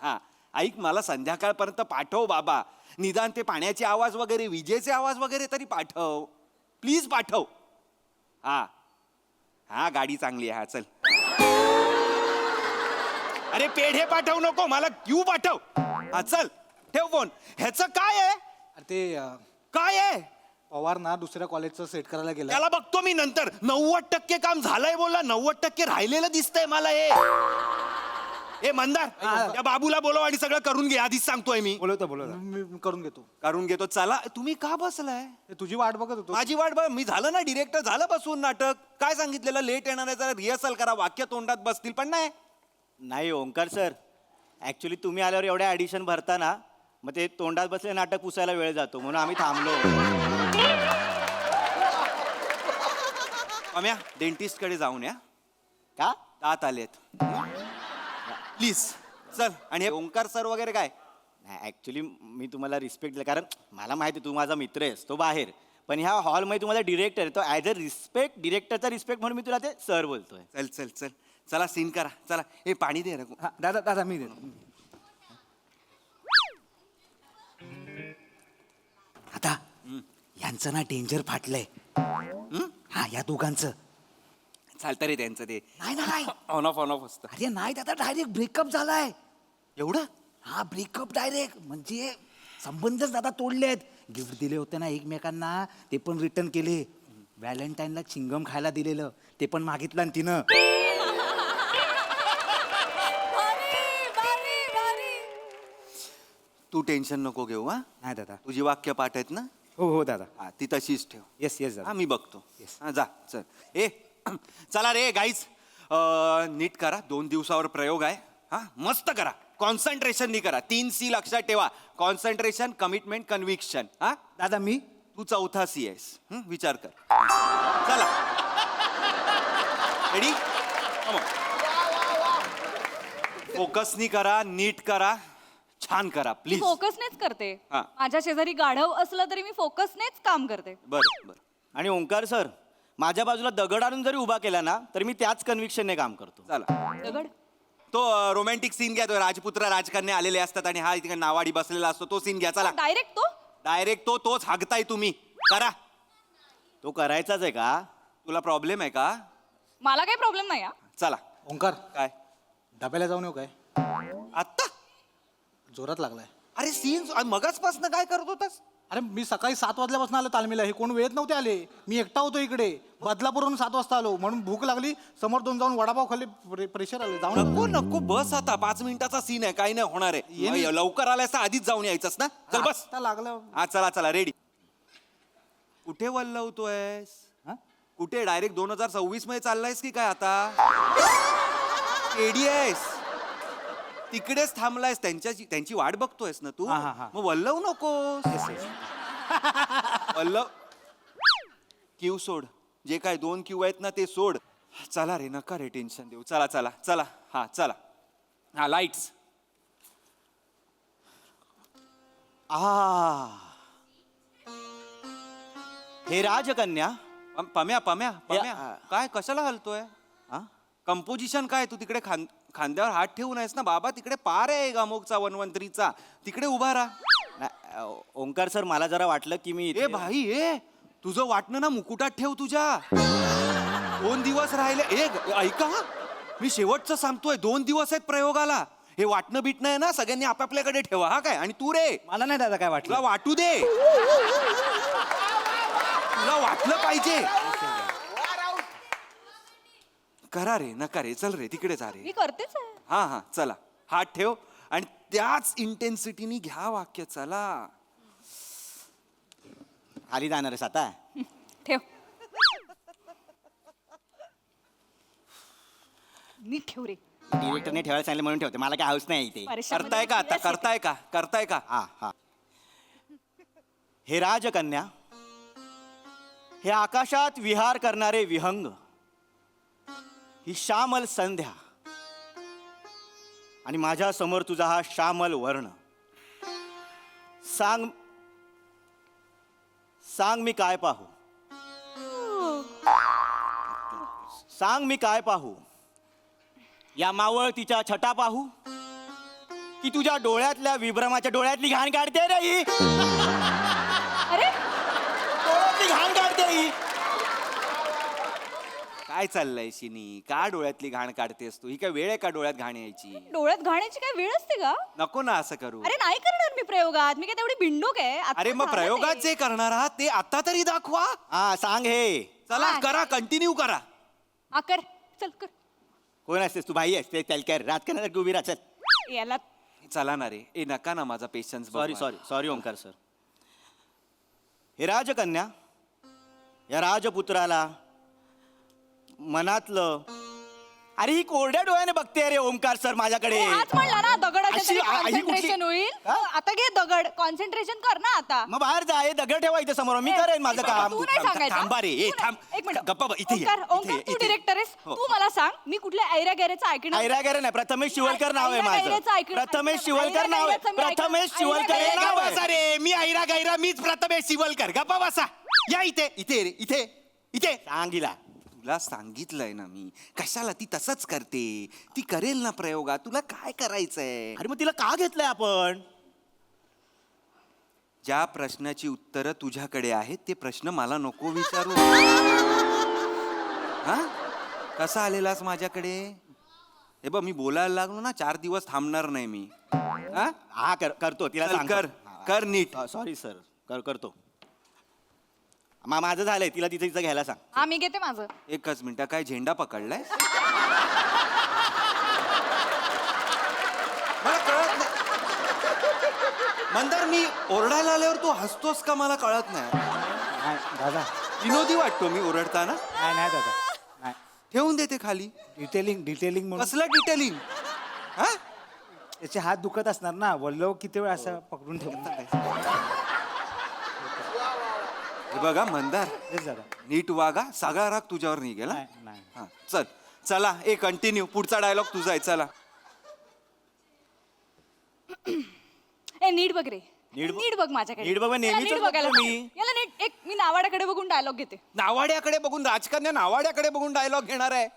हा ऐक मला संध्याकाळपर्यंत पाठव बाबा निदान ते पाण्याचे आवाज वगैरे विजेचे आवाज वगैरे तरी पाठव प्लीज पाठव हा हा गाडी चांगली आहे हा चल अरे पेढे पाठव नको मला क्यू पाठव हा चल ठेव फोन ह्याचं काय आहे अरे ते काय आहे पवार ना दुसऱ्या कॉलेजचं सेट करायला गेला. त्याला बघतो मी नंतर 90% काम झालंय बोला 90% राहिलेलं दिसतंय मला हे मंदार त्या बाबूला बोलव आणि सगळं करून घे आधीच सांगतोय मी बोलवतो मी करून घेतो. करून घेतो चला तुम्ही का बसलाय ते तुझी वाट बघत होतो. माझी वाट बघ मी झालं ना डिरेक्टर झालं बसून नाटक काय सांगितलेलं लेट येणार आहे जरा रिहर्सल करा वाक्य तोंडात बसतील पण नाही नाही ओंकार सर ऍक्च्युली तुम्ही आल्यावर एवढ्या ॲडिशन भरताना मग ते तोंडात बसले नाटक पुसायला वेळ जातो म्हणून आम्ही थांबलो अम्या डेंटिस्ट कडे जाऊन या का दात आलेत प्लीज चल आणि हे ओंकार सर वगैरे काय नाही ॲक्च्युली मी तुम्हाला रिस्पेक्ट दिला कारण मला माहिती आहे तू माझा मित्र आहेस तो बाहेर पण ह्या हॉलमध्ये तुम्हाला डिरेक्टर आहे तो ॲज अ रिस्पेक्ट डिरेक्टरचा रिस्पेक्ट म्हणून मी तुला ते सर बोलतोय चल चल चल चला सीन करा चला हे पाणी दे रे दादा दादा मी देतो. आता यांचं ना डेंजर फाटलंय हा या दोघांचं चालतं रे त्यांचं ते नाही नाही ऑन ऑफ असतं अरे नाही दादा डायरेक्ट ब्रेकअप झालाय एवढं हा ब्रेकअप डायरेक्ट म्हणजे संबंधच दादा तोडलेत गिफ्ट दिले होते ना एकमेकांना ते पण रिटर्न केले व्हॅलेंटाईनला चिंगम खायला दिलेलं ते पण मागितलं ना तिनं तू टेन्शन नको घेऊ हा नाही दादा तुझी वाक्य पाठ आहेत ना हो हो दादा हा ती तशीच ठेव येस येस हा दादा मी बघतो हा जा चल ए चला रे गाईज नीट करा 2 दिवसावर प्रयोग आहे हा मस्त करा कॉन्सन्ट्रेशननी करा 3 C लक्षात ठेवा कॉन्सन्ट्रेशन कमिटमेंट कन्व्हिक्शन हा दादा मी तू 4था C आहेस विचार कर चला रेडी फोकसनी करा नीट करा छान करा प्लीज फोकसनेच करते हा. माझ्या शेजारी गाढव असलं तरी मी फोकसनेच काम करते बरं बरं आणि ओंकार सर माझ्या बाजूला दगड आणून जरी उभा केला ना तरी मी त्याच कन्व्हिक्शनने काम करतो चला दगड तो रोमॅन्टिक सीन घ्या तो राजपुत्र राजकन्या आलेले असतात आणि हा इथे नावाडी बसलेला असतो तो सीन घ्या चला डायरेक्ट तो डायरेक्ट तोच हागताय तुम्ही करा तो करायचाच आहे का तुला प्रॉब्लेम आहे का मला काही प्रॉब्लेम नाही हा. चला ओंकार काय डब्याला जाऊन येऊ काय आत्ता जोरात लागलाय. अरे सीन मगाचपासून काय करत होतास अरे मी सकाळी 7 वाजल्यापासून आलो तालमीला हे कोण वेळेत नव्हते आले मी एकटा होतो इकडे बदलापूरहून 7 वाजता आलो म्हणून भूक लागली समोर जाऊन वडापाव खाल्ले प्रेशर आले जाऊन नको नको बस आता 5 मिनिटाचा सीन आहे काही नाही होणार आहे लवकर आलायस तर आधीच जाऊन यायचंस ना चल बस आता लागलं हा चला चला रेडी कुठे वल्लवतोयस कुठे डायरेक्ट 2026 मध्ये चाललायस की काय आता रेडी आहेस तिकडेच थांबलायस त्यांची वाट बघतोयस ना तू मग वल्लव नकोस वल्लव क्यू सोड जे काय 2 क्यू आहेत ना ते सोड चला रे नका रे टेन्शन देऊ चला चला चला हा चला हा लाईट्स हे राजकन्या पम्या पम्या पम्या या- काय कशाला हलतोय हा? कंपोजिशन काय तू तिकडे खांद्यावर हात ठेवून आहेस ना बाबा तिकडे पार आहे अमोकचा 113चा तिकडे उभा राहा ओंकार सर मला जरा वाटलं की मी ए इथे- भाई ए तुझं वाटणं ना मुकुटात ठेव तुझ्या. 2 दिवस राहिले. ऐका, मी शेवटचं सांगतोय, 2 दिवस आहेत प्रयोगाला. हे वाटणं बिटणं आहे ना, सगळ्यांनी आपापल्याकडे ठेवा. हा काय? आणि तू रे, मला नाही दादा काय वाटलं. तुला वाटू दे, तुला वाटलं पाहिजे. करा रे, नका रे, चल रे, तिकडे जा रे. मी करतेच आहे. हा हा, चला, हात ठेव आणि त्याच इंटेन्सिटीनी घ्या वाक्य. चला, खाली जाणार आहेस आता. ठेव. नीट ठेव रे. डिरेक्टरने ठेवायला सांगितलं म्हणून ठेवते. मला काय हाऊस नाही इथे. करताय का आता? करताय का? करताय का? हा हा. हे राजकन्या, हे आकाशात विहार करणारे विहंग, ही श्यामल संध्या आणि माझ्या समोर तुझा हा श्यामल वर्ण. सांग सांग मी काय पाहू? सांग मी काय पाहू? या मावळतीच्या छटा पाहू की तुझ्या डोळ्यातल्या विभ्रमाच्या डोळ्यातली घाण काढते रे ही. अरे डोळ्यातली घाण काढते ही. काय चाललंय शिनी? का डोळ्यातली घाण काढतेस तू? ही काय वेळ आहे का डोळ्यात घाण यायची? डोळ्यात घाण्याची काय वेळ असते का? नको ना असं करू. अरे नाही करणार मी प्रयोगात. मी काय तेवढी बिंडूक आहे? आता अरे मग झालं प्रयोगात ते. जे करणार आहात ते आता तरी दाखवा. हा सांग हे. चला हा. करा, कंटिन्यू करा. हा, कर. चल कर. कोण असतेस तू? भाई असते त्यालकर राजकारणासारखी उभी राहा. चल. याला चला ना रे. ए नका ना, माझा पेशन्स. Sorry Omkar sir. हे राजकन्या, या राजपुत्राला मनातलं, अरे ही कोरड्या डोळ्याने बघते रे ओंकार सर माझ्याकडे. आज म्हणला ना दगड अशी- ही कुठली- कॉन्सन्ट्रेशन होईल. हा? आता घे दगड. कॉन्सन्ट्रेशन कर ना आता. मग बाहेर जा. हे दगड ठेवा इथे समोर. मी करेन माझं काम. तू नाही सांगायचं. थांबा रे. ए, तू थांब. नाही. एक मिनिट. गप्पा बा, इथे ये. ओंकार, इथे ओंकार, ये, तू इथे ये. डिरेक्टर आहेस. हो. तू मला सांग, मी कुठल्या ऐऱ्या गैऱ्याचं ऐकणार? ऐरागैरे नाही, प्रथमेश शिवलकर नाव आहे माझं. ऐरागैऱ्याचं ऐकणार. प्रथमेश शिवलकर नाव आहे. ऐरागैऱ्याचं मी ऐकणार. प्रथमेश शिवलकर हे ऐरागैऱ्याचं नाव बसा आहे. रे, मी ऐरा गैरा, मीच प्रथमेश शिवलकर. गप्पा बसा. या इथे. इथे रे, इथे इथे सांगिला. तुला सांगितलंय ना मी, कशाला ती तसंच करते. ती करेल ना प्रयोगात. तुला काय करायचंय? अरे मग तिला का घेतलंय आपण? ज्या प्रश्नाची उत्तरं तुझ्याकडे आहेत ते प्रश्न मला नको विचारू. हा, कसा आलेलास माझ्याकडे? हे बघ, मी बोलायला लागलो ना, 4 दिवस थांबणार नाही मी. हा, हा करतो. तिला चल, सांग. कर नीट. Sorry sir. करतो. माझं झालंय. तिला तिचं घ्यायला सांग. हा, मी घेते माझं. एकच मिनिट. काय झेंडा पकडलाय? मला कळत नाही. मंदार, मी ओरडायला आल्यावर तू हसतोस का मला कळत नाही. नाही दादा, विनोदी वाटतो मी ओरडताना. नाही नाही दादा, नाही. ठेवून देते खाली. डिटेलिंग म्हणून कसलं डिटेलिंग? हा, त्याचे हात दुखत असणार ना, वल्लव किती वेळ असं पकडून ठेवून. हे बघा मंदार, तेच दादा. नीट वागा. सगळा राग तुझ्यावर नाही गेला. नाही. हा, चला कंटिन्यू. पुढचा डायलॉग तुझा आहे. चला. ए नीट बघ रे. नीट बघ. नीट बघ माझ्याकडे. नीट बघ, याला नेहमीच नीट बघतो बघायला मी. सांग. याला नीट. एक मी नावाड्याकडे बघून डायलॉग घेते. नावाड्याकडे बघून, राजकन्या नावाड्याकडे बघून डायलॉग घेणार आहे?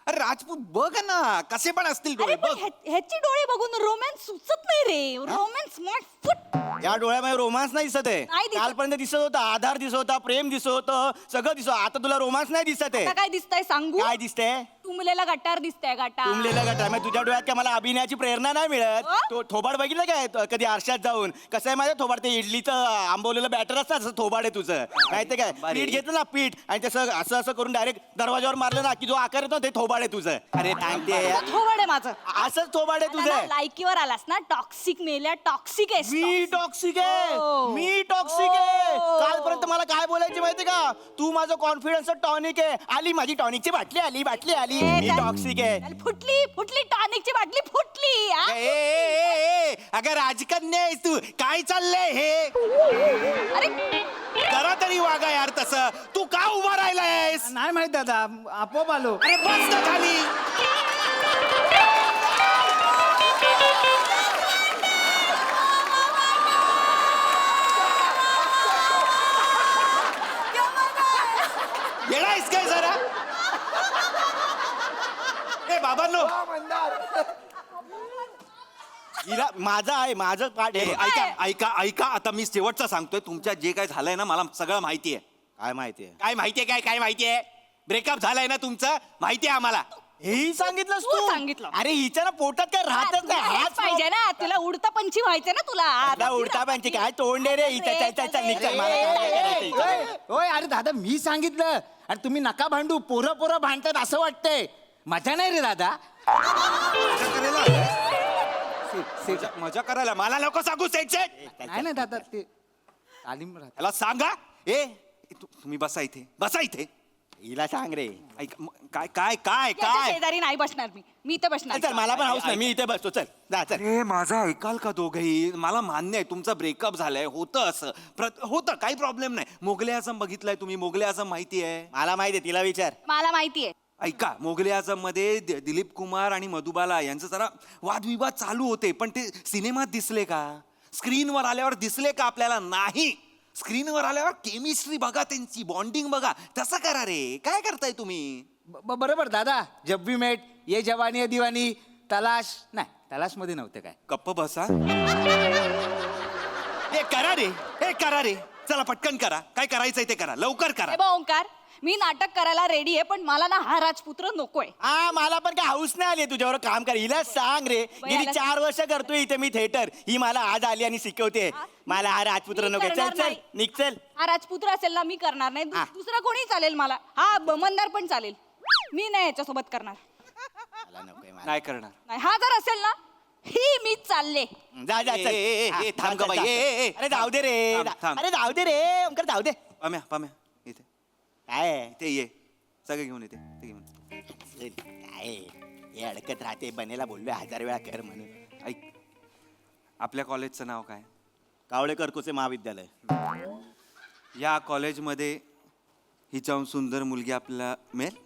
अरे राजपूत बघ ना, कसे पण असतील डोळे. अरे पण बघ, ह्याची डोळे बघून रोमॅन्स सुचत नाही रे. Romance मॉट foot. या डोळ्यामध्ये रोमांस नाही दिसत आहे. नाही दिसत. कालपर्यंत दिसत होता, आधार दिसत होता, प्रेम दिसत होतं, सगळं दिसत. आता तुला रोमांस नाही दिसत आहे. आता काय दिसतंय सांगू? काय दिसतंय? तुंबलेला गटार दिसतंय. गटार. तुंबलेला गटार. मग तुझ्या डोळ्यात काय मला अभिनयाची प्रेरणा नाही मिळत? अ? तो थोबाड बघितलं काय कधी आरशात जाऊन? कसं आहे माझ्या थोबाड? ते इडलीचं आंबवलेलं बॅटर असतं, असं थोबाड आहे तुझं. माहितीये काय? पीठ घेतलं ना, पीठ, आणि तसं असं करून डायरेक्ट दरवाजावर मारलं ना की जो आकार येतो ते थोबाड आहे तुझं. अरे सांगते, थोबड आहे माझं. असंच थोबाड आहे मला ना तुझं. लायकीवर आलास ना, टॉक्सिक मेल्या. टॉक्सिक आहेस. मी टॉक्सिक आहे. हो. मी टॉक्सिक आहे. हो. कालपर्यंत मला काय बोलायचे माहिती का? तू माझं कॉन्फिडन्स टॉनिक आहे. आली माझी टॉनिकची बाटली आली. मी टॉक्सिक आहे. फुटली टॉनिकची बाटली फुटली. हा? अगं राजकन्या आहेस तू. काय चाललंय हे? अरे जरा तरी वागा यार तसं. तू का उभा राहिलायस? नाही माहित दादा, आपोआप आलो. अरे बस ना खाली. येणायस काय जरा? ए बाबांनो, हिला माझं आहे, माझं पाठ आहे. ऐका ऐका ऐका. आता मी शेवटचं सांगतोय. तुमच्या जे काय झालंय ना, मला सगळं माहिती आहे. काय माहितीये काय माहितीये काय माहितीये ब्रेकअप झालाय ना तुमचं माहितीये आम्हाला हेही सांगितलंस तू तू सांगितलं. अरे हिच्या ना पोटात काय राहतच नाही हाच पाहिजे ना तुला उडता पंची व्हायचं ना तुला आता उडता पाहिजे काय तोंडे रे हिच्या चल निघ चल, मला काय करायचं हिच्यावर. ओय अरे दादा मी सांगितलं आणि तुम्ही नका भांडू पोरं भांडतात असं वाटतंय मजा नाही रे दादा मजा करायला मला नको सांगू सेट नाही नाही दादा ते तालीम राहते त्याला सांगा तुम्ही बसा इथे हिला सांग रे ऐक काय काय काय याच्या काय शेजारी नाही बसणार मी इथे बसणार चल मला पण हाऊस नाही मी इथे बसतो चल जा चल अरे माझं ऐकाल का दोघेही मला मान्य आहे तुमचं ब्रेकअप झालंय होतं असं होतं काही प्रॉब्लेम नाही मोगले आझम बघितलाय तुम्ही मोगले आझम माहिती आहे मला माहिती आहे तिला विचार मला माहितीये ऐका मोगले आझम मध्ये दिलीप कुमार आणि मधुबाला यांचं जरा वादविवाद चालू होते पण ते सिनेमात दिसले का स्क्रीनवर आल्यावर दिसले का आपल्याला नाही स्क्रीनवर आल्यावर केमिस्ट्री बघा त्यांची बॉन्डिंग बघा तसं करा रे काय करताय तुम्ही बरोबर दादा जब भी मेट ये जवानी है दिवानी तलाश नाही तलाश मध्ये नव्हते काय गप्प बसा हे करा रे चला पटकन करा काय करायचंय ते करा लवकर करा हे बघ ओंकार मी नाटक करायला रेडी आहे पण मला ना हा राजपुत्र नकोय हा मला पण काय हाऊस नाही आली तुझ्यावर काम कर हिला सांग रे गेली 4 वर्ष करतोय इथे मी थिएटर ही मला आज आली आणि शिकवते मला हा राजपुत्र मी नको चल करणार चल नाही. निघ चल हा राजपुत्र असेल ना मी करणार नाही दुसरा कोणी चालेल मला हा बमनदार पण चालेल मी नाही याच्यासोबत करणार मला नकोय मला. नाही करणार नाही हा जर असेल ना ही मीच चालले जा जा चल हा, थांब चल, का बाई चल, अरे जाऊ दे रे थांब. अरे जाऊ दे रे ओंकार जाऊ दे पाम्या इथे काय इथे ये सगळे घेऊन येते ते घेऊन काय हे अडकत राहते बनेला बोललोय 1000 वेळा कर म्हणून ऐक आपल्या कॉलेजचं नाव काय कावळे करकुसे महाविद्यालय या कॉलेजमध्ये हिच्याहून सुंदर मुलगी आपल्याला मिळेल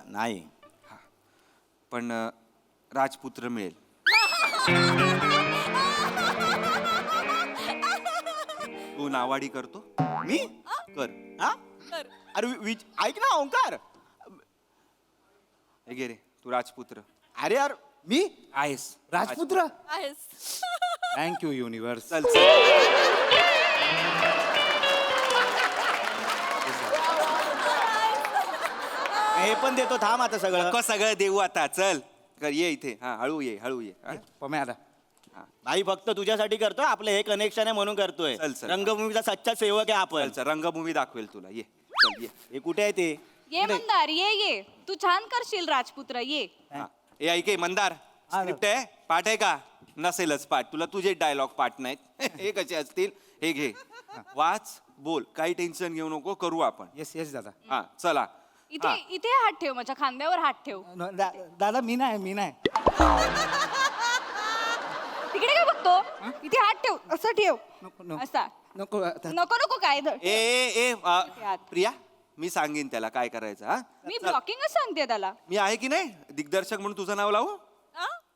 नाही पण राजपुत्र मिळेल तू नावाडी करतो मी कर हा अरे ऐक ना ओंकार हे घे रे तू राजपुत्र अरे यार मी आहेस राजपुत्र थँक्यू युनिव्हर्स चल चल हे पण देतो थांब आता सगळं नको सगळं देऊ आता चल कर ये इथे हा हळू ये हा? पम्या आता भाई फक्त तुझ्यासाठी करतोय आपलं हे कनेक्शन आहे म्हणून करतोय चल, चल. रंगभूमीचा सच्चा सेवक आहे आपण चल रंगभूमी दाखवेल तुला ये चल ये हे कुठे आहे ते ये मंदार ये तू छान करशील राजपुत्र ये हा. ए ऐके मंदार स्क्रिप्ट आहे पाठ आहे का नसेलच पाठ तुला तुझे डायलॉग पाठ नाहीत हे कसे असतील हे घे वाच बोल काही टेन्शन घेऊ नको करू आपण येस दादा हा चला इथे इथे हात ठेव माझ्या खांद्यावर हात ठेव दादा मी नाही तिकडे काय बघतो इथे हात ठेव असं ठेव नको असा नको नको नको काय धर. ए प्रिया मी सांगेन त्याला काय करायचं हा मी ब्लॉकिंगच सांगते त्याला मी आहे की नाही दिग्दर्शक म्हणून तुझं नाव लावू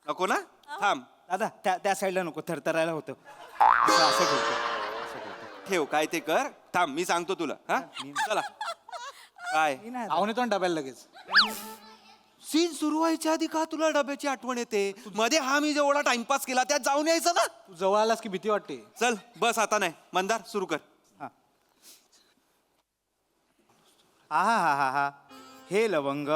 नको ना थांब दादा त्या साईडला नको थरथरायला होतं असं ठेवतो ठेव काय ते कर थांब मी सांगतो तुला हा चला काय आवून येतो ना डब्याला लगेच सीन सुरू व्हायच्या आधी का तुला डब्याची आठवण येते मध्ये हा मी जेवढा टाइमपास केला त्यात जाऊन यायचं ना तू जवळ आलास की भीती वाटते चल बस आता नाही मंदार सुरू कर हा हे लवंग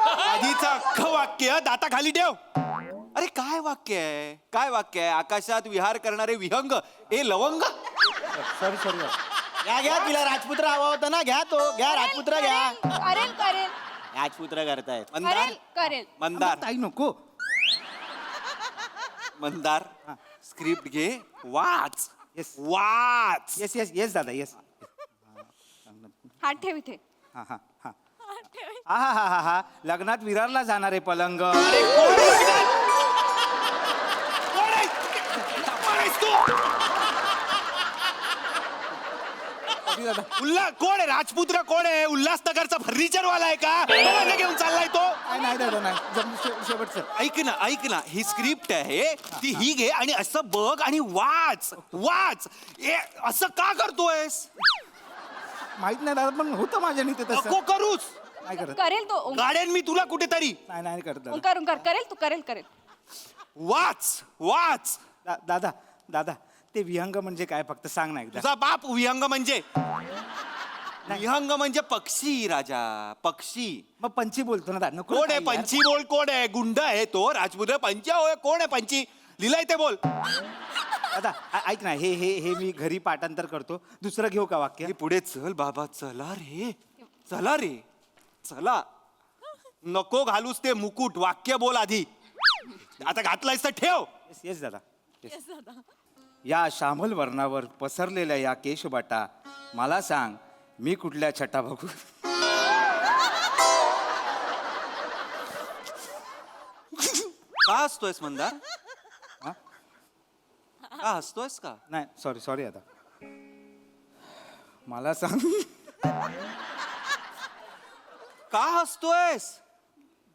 आधीचं अख्खं वाक्य दाता खाली ठेव अरे काय वाक्य आहे आकाशात विहार करणारे विहंग ए लवंग सॉरी घ्या तिला राजपुत्र हवा होता ना घ्या तो घ्या राजपुत्र घ्या करेल करेल राजपुत्र करतायत मंदार करेल मंदार ताई नको मंदार स्क्रिप्ट घे वाच येस वाच येस दादा येस हात ठेव इथे हा लग्नात विरारला जाणार आहे पलंग कोण आहे राजपुत्र कोण आहे उल्हासनगरचा फर्निचर वाला आहे का कोणाला घेऊन चाललाय तो नाही दादा नाही शेवटचं ऐक ना ही स्क्रिप्ट आहे ती ही घे आणि असं बघ आणि वाच असं का करतोयस माहित नाही दादा पण होतं माझ्याने ते तसं नको करूस नाही करत करेल तो गाड्यान मी तुला कुठेतरी नाही करत दादा ओंकार करेल तू करेल वाच दादा ते विहंग म्हणजे काय फक्त सांग ना एकदा. तुझा बाप विहंग म्हणजे विहंग म्हणजे पक्षी राजा, पक्षी. मग पंची बोलतो ना नको कोण आहे काय यार. पंची? बोल, कोण आहे? गुंड आहे तो राजपुत्र पंचा होय? कोण आहे पंची? लिहिलंय ते बोल. दादा ऐक ना, हे हे हे मी घरी पाठांतर करतो. दुसरं घेऊ का वाक्य? हे पुढे चल बाबा, चला रे, चला रे, चला. नको घालूस ते मुकुट, वाक्य बोल आधी. आता घातलायस तर ठेव. येस येस दादा yes. या श्यामल वर्णावर पसरलेल्या या केशबाटा, मला सांग मी कुठल्या छटा बघू? का हसतोयस मंदार? हा? का हसतोयस का? नाही सॉरी सॉरी आता मला सांग. का हसतोयस?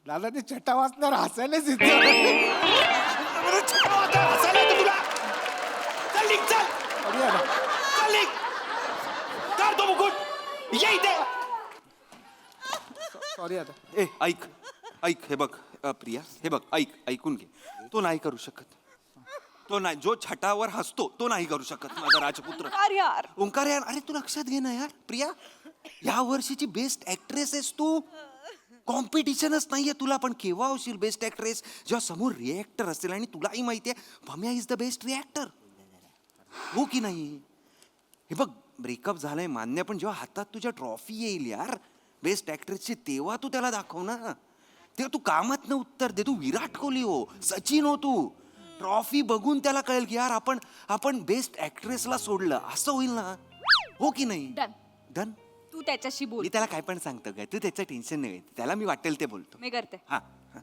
दादा ते छटा वाचणार हसायलाच येतं. हसायला येतं तुला? चल निघ, चल. Sorry दादा. चल निघ. काढ तो मुकुट. ये इथे. सॉरी आता. ए ऐक ऐक, हे बघ प्रिया, हे बघ ऐक, ऐकून घे. तो नाही करू शकत. तो नाही, जो छटावर हसतो तो नाही करू शकत माझा राजपुत्र. यार ओंकार यार, अरे तू लक्षात घे ना यार प्रिया, या वर्षीची बेस्ट ऍक्ट्रेस आहेस तू. कॉम्पिटिशनच नाहीये तुला, पण केव्हा होशील बेस्ट ऍक्ट्रेस? जेव्हा समोर रिएक्टर असेल आणि तुलाही माहितीये भम्या इज द बेस्ट रिएक्टर. हो की नाही? हे बघ ब्रेकअप झालंय मान्य, पण जेव्हा हातात तुझ्या ट्रॉफी येईल यार बेस्ट ऍक्ट्रेसची, तेव्हा तू त्याला दाखव ना. तेव्हा तू कामात उत्तर दे. तू विराट कोहली हो, सचिन हो, तू ट्रॉफी बघून त्याला कळेल की यार आपण बेस्ट ऍक्ट्रेसला सोडलं, असं होईल ना. हो की नाही? डन. डन. तू त्याच्याशी बोल. मी त्याला काय पण सांगतो काय, तू त्याचं टेन्शन नाही घेत. त्याला मी वाटेल ते बोलतो. मी करते. हा हा.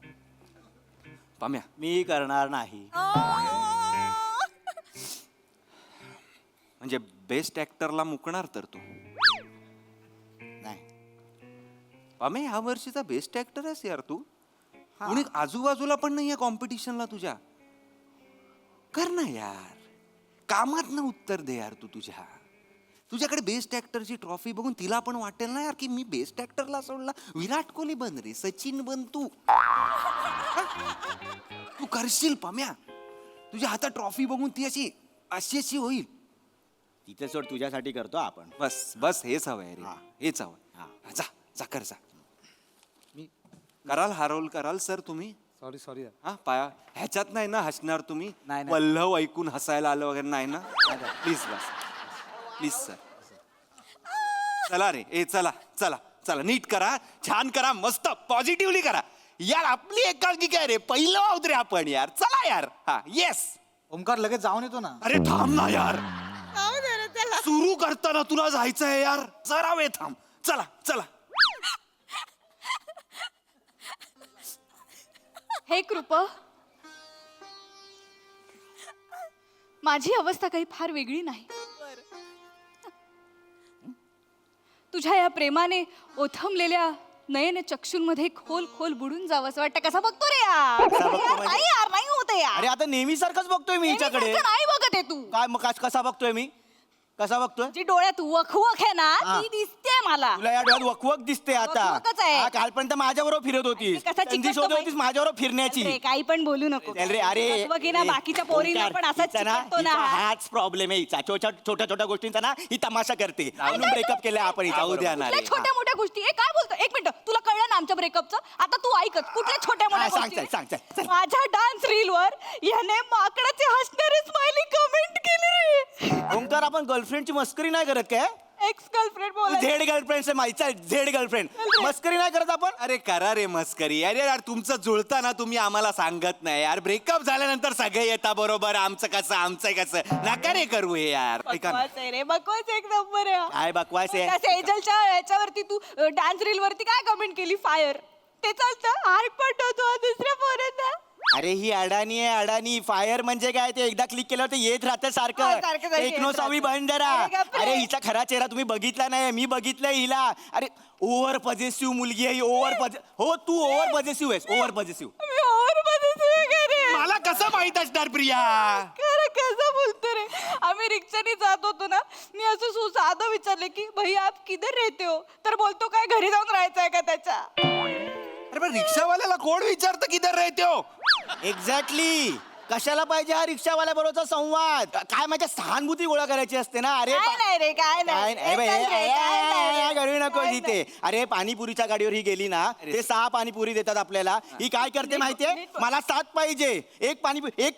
पाम्या, मी करणार नाही. म्हणजे बेस्ट ऍक्टरला मुकणार तर तू नाही. पाम्या, ह्या वर्षीचा बेस्ट ऍक्टर आहेस यार तू. कुणी आजूबाजूला पण नाहीये कॉम्पिटिशनला तुझ्या. कर ना यार, कामात ना उत्तर दे यार. तू तुझ्याकडे बेस्ट ऍक्टरची ट्रॉफी बघून तिला पण वाटेल ना यार की मी बेस्ट ऍक्टरला सोडला. विराट कोहली बन रे, सचिन बन तू. तू करशील पाम्या. तुझ्या हातात ट्रॉफी बघून ती अशी अशी होईल. तिथे सोड, तुझ्यासाठी करतो आपण. बस बस, हेच हवंय रे, हेच हवंय. जा जा कर जा. मी कराल, हारवल कराल सर तुम्ही. Sorry sorry. हा पाया ह्याच्यात नाही ना हसणार तुम्ही? नाही. पल्लव ऐकून हसायला आलं वगैरे नाही ना? Please bus, please sir. चला रे, ए चला चला चला, नीट करा, छान करा, मस्त पॉझिटिव्हली करा यार. आपली एकांकी काय रे, पहिलं आहोत रे आपण यार. चला यार. हा येस. ओमकार लगेच जाऊन येतो ना. अरे थांब ना यार, सुरू करताना तुला जायचंय यार, जरा वेळ थांब. चला चला. हे कृप, माझी अवस्था काही फार वेगळी नाही. तुझ्या या प्रेमाने ओथंबलेल्या नयन चक्षुंमध्ये खोल खोल बुडून जावं असं वाटतं. कसा बघतो रे यार? नाही यार, नाही होते यार. अरे आता नेहमी सारखंच बघतोय मी हिच्याकडे. नेहमीसारखं नाही बघत आहे तू. काय मग कसा बघतोय मी? कसा बघतोय? जी डोळ्यात वखवख आहे ना, ती दिसते मला. तुला या डोळ्यात वकवक दिसते आता. वकवकच आहे. हा, कालपर्यंत माझ्याबरोबर फिरत होतीस. कसा संधी चिकटतो शोधत बाई? होतीस माझ्याबरोबर फिरण्याची. अरे, काही पण बोलू नको. चल रे, अरे वखवकीना बाकीच्या पोरींना ओंकार, पण असाच हिचा ना, चिकटतो ना हिचा हा. हाच प्रॉब्लेम आहे हिचा. छोट्या छोट्या गोष्टींचा ना ही तमाशा करते. म्हणून ब्रेकअप केलाय आपण हिचा. जाऊ द्या ना रे. कुठल्या छोट्या मोठ्या गोष्टी हे काय बोलतो? एक मिनिट, तुला कळलं ना आमच्या ब्रेकअपचं? आता तू ऐकत कुठल्या छोट्या मोठ्या सांग, गोष्टी? सांग, सांग. माझ्या डान्स रील वर याने माकडाचे हसणारे स्माइली कमेंट केली रे. ओंकार, आपण गर्लफ्रेंडची मस्करी नाही करत काय? एक्स गर्लफ्रेंड बोल. झेड गर्लफ्रेंड माहिती आहे, झेड गर्लफ्रेंड. मस्करी नाही करत आपण. अरे करा रे मस्करी. अरे यार, तुमचं जुळतं ना, तुम्ही आम्हाला सांगत नाही यार. ब्रेकअप झाल्यानंतर सगळे येता बरोबर. आमचं कसं नका रे करू हे यार. ऐका ना. बकवास आहे रे, बकवास एक नंबर आहे. काय बकवास आहे? त्या सेजलच्या याच्यावरती तू डान्स रील वरती काय कमेंट केली? फायर. ते चालतं, हार्ट पटवतो दुसऱ्या पोरांना. अरे ही अडाणी आहे, अडाणी. फायर म्हणजे काय, ते एकदा क्लिक केल्यावर ते येत राहतं सारखं. सारखं टेक्नोसॉवी बंद जरा. अरे गप्प रे. अरे हिचा खरा चेहरा तुम्ही बघितला नाही, मी बघितलंय हिला. अरे ओव्हर पॉझिटिव्ह मुलगी आहे, हो तू ओव्हर पॉझिटिव्ह आहेस, ओव्हर पॉझिटिव्ह. मी और मध्ये रे. मला कसं माहित असणार प्रिया? खरं कसं बोलतो रे? आम्ही रिक्षाने जात होतो ना, मी असं साधं विचारले की भैया आप किधर रहते हो? तर बोलतो काय घरी जाऊन राहायचंय का त्याच्या? अरे पण रिक्षावाल्याला कोण विचारतं किधर राहते हो? एक्झॅक्टली. कशाला पाहिजे हा रिक्षावाल्या बरोबरचा संवाद? काय माझ्या सहानुभूती गोळा करायची असते ना. अरे नाही रे काय काय नाही बाई, करू नको इथे. अरे पाणीपुरीच्या गाडीवर ही गेली ना, ते 6 पाणीपुरी देतात आपल्याला. ही काय करते माहितीये, मला 7 पाहिजे. एक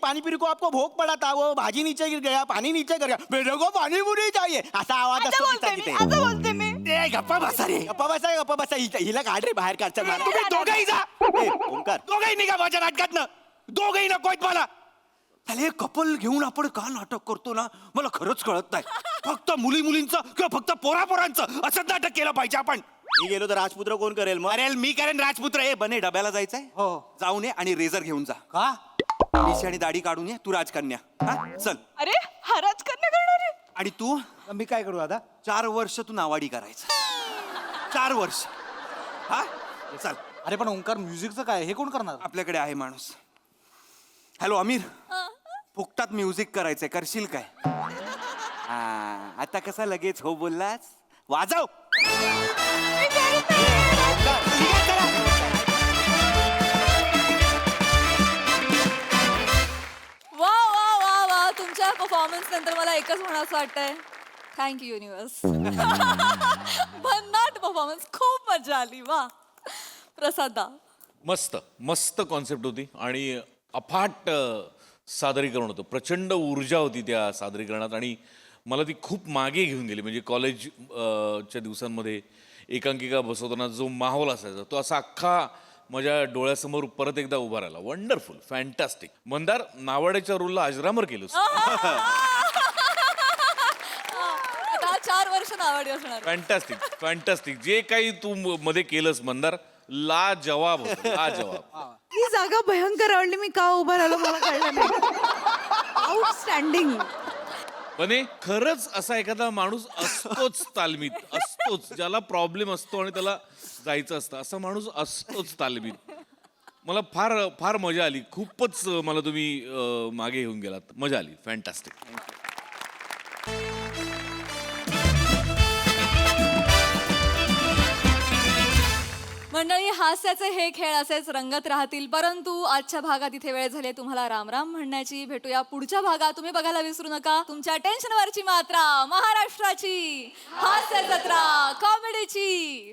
पानीपुरी को आपको भोग पड़ा था, वो भाजी नीचे गिर गया, पानी नीचे गिर गया, मेरे को पानीपुरी चाहिए, असा आवाज असतो तिचा तिथे. बोलते मी ए, गप्पा बसा रे, गप्पा बसा. हिला काढ रे बाहेर, काढ. चल मला. तुम्ही दोघंही जा. ए, ओंकार, दोघंही निघा माझ्या नाटकातनं. दोघंही नकोत मला. अरे कपल घेऊन आपण का नाटक करतो ना, मला खरंच कळत नाही. फक्त मुलींचं किंवा फक्त पोरांचं असंच नाटक केलं पाहिजे आपण. मी गेलो तर राजपुत्र कोण करेल मग? अरे मी करेन राजपुत्र. ए बने, डब्याला जायचंय? हो. जाऊन ये आणि रेझर घेऊन जा. का? मिशी आणि दाढी काढून ये. तू राजकन्या. हा चल. अरे हा राजकन्या करणार आहे. आणि तू मी काय करू दादा? 4 वर्ष तू नावाडी करायचं. 4 वर्ष. हा चल. अरे पण ओंकार, म्युझिकचं काय, हे कोण करणार? आपल्याकडे आहे माणूस. हॅलो अमीर, फुकटात म्युझिक करायचंय, करशील काय? हा, आता कसा लगेच हो बोललास? वाजव. वा वा वा वा, तुमच्या परफॉर्मन्स नंतर मला एकच म्हणावंसं वाटतंय, थँक्यू युनिवर्स. भन्नाट परफॉर्मन्स, खूप मजा आली. वा प्रसादा. मस्त मस्त कॉन्सेप्ट होती आणि अफाट सादरीकरण होतं. प्रचंड ऊर्जा होती त्या सादरीकरणात आणि मला ती खूप मागे घेऊन गेली. म्हणजे कॉलेज च्या दिवसांमध्ये एकांकिका बसवताना जो माहोल असायचा तो असा अख्खा माझ्या डोळ्यासमोर परत एकदा उभा राहिला. Wonderful, fantastic. मंदार, नावाड्याच्या रोलला अजरामर केलंस. आता 4 वर्ष नावाडी असणार. फॅन्टॅस्टिक. जे काही तू मध्ये केलंस मंदार, ला जवाब होतं, ला जवाब. ही जागा भयंकर आवडली. मी का उभा राहिलो मला कळलं नाही. आउटस्टँडिंग. बने, खरंच असा एखादा माणूस असतोच तालमीत, असतोच, ज्याला प्रॉब्लेम असतो आणि त्याला जायचं असतं, असा माणूस असतोच तालमीत. मला फार फार मजा आली. खूपच मला तुम्ही मागे घेऊन गेलात. मजा आली. फॅन्टॅस्टिक. मंडळी, हास्याचे हे खेळ असेच रंगत राहतील, परंतु आजच्या भागात इथे वेळ झाली तुम्हाला राम राम म्हणण्याची. भेटूया पुढच्या भागात. तुम्ही बघायला विसरू नका तुमच्या टेन्शनवरची मात्रा, महाराष्ट्राची हास्य जत्रा, कॉमेडीची.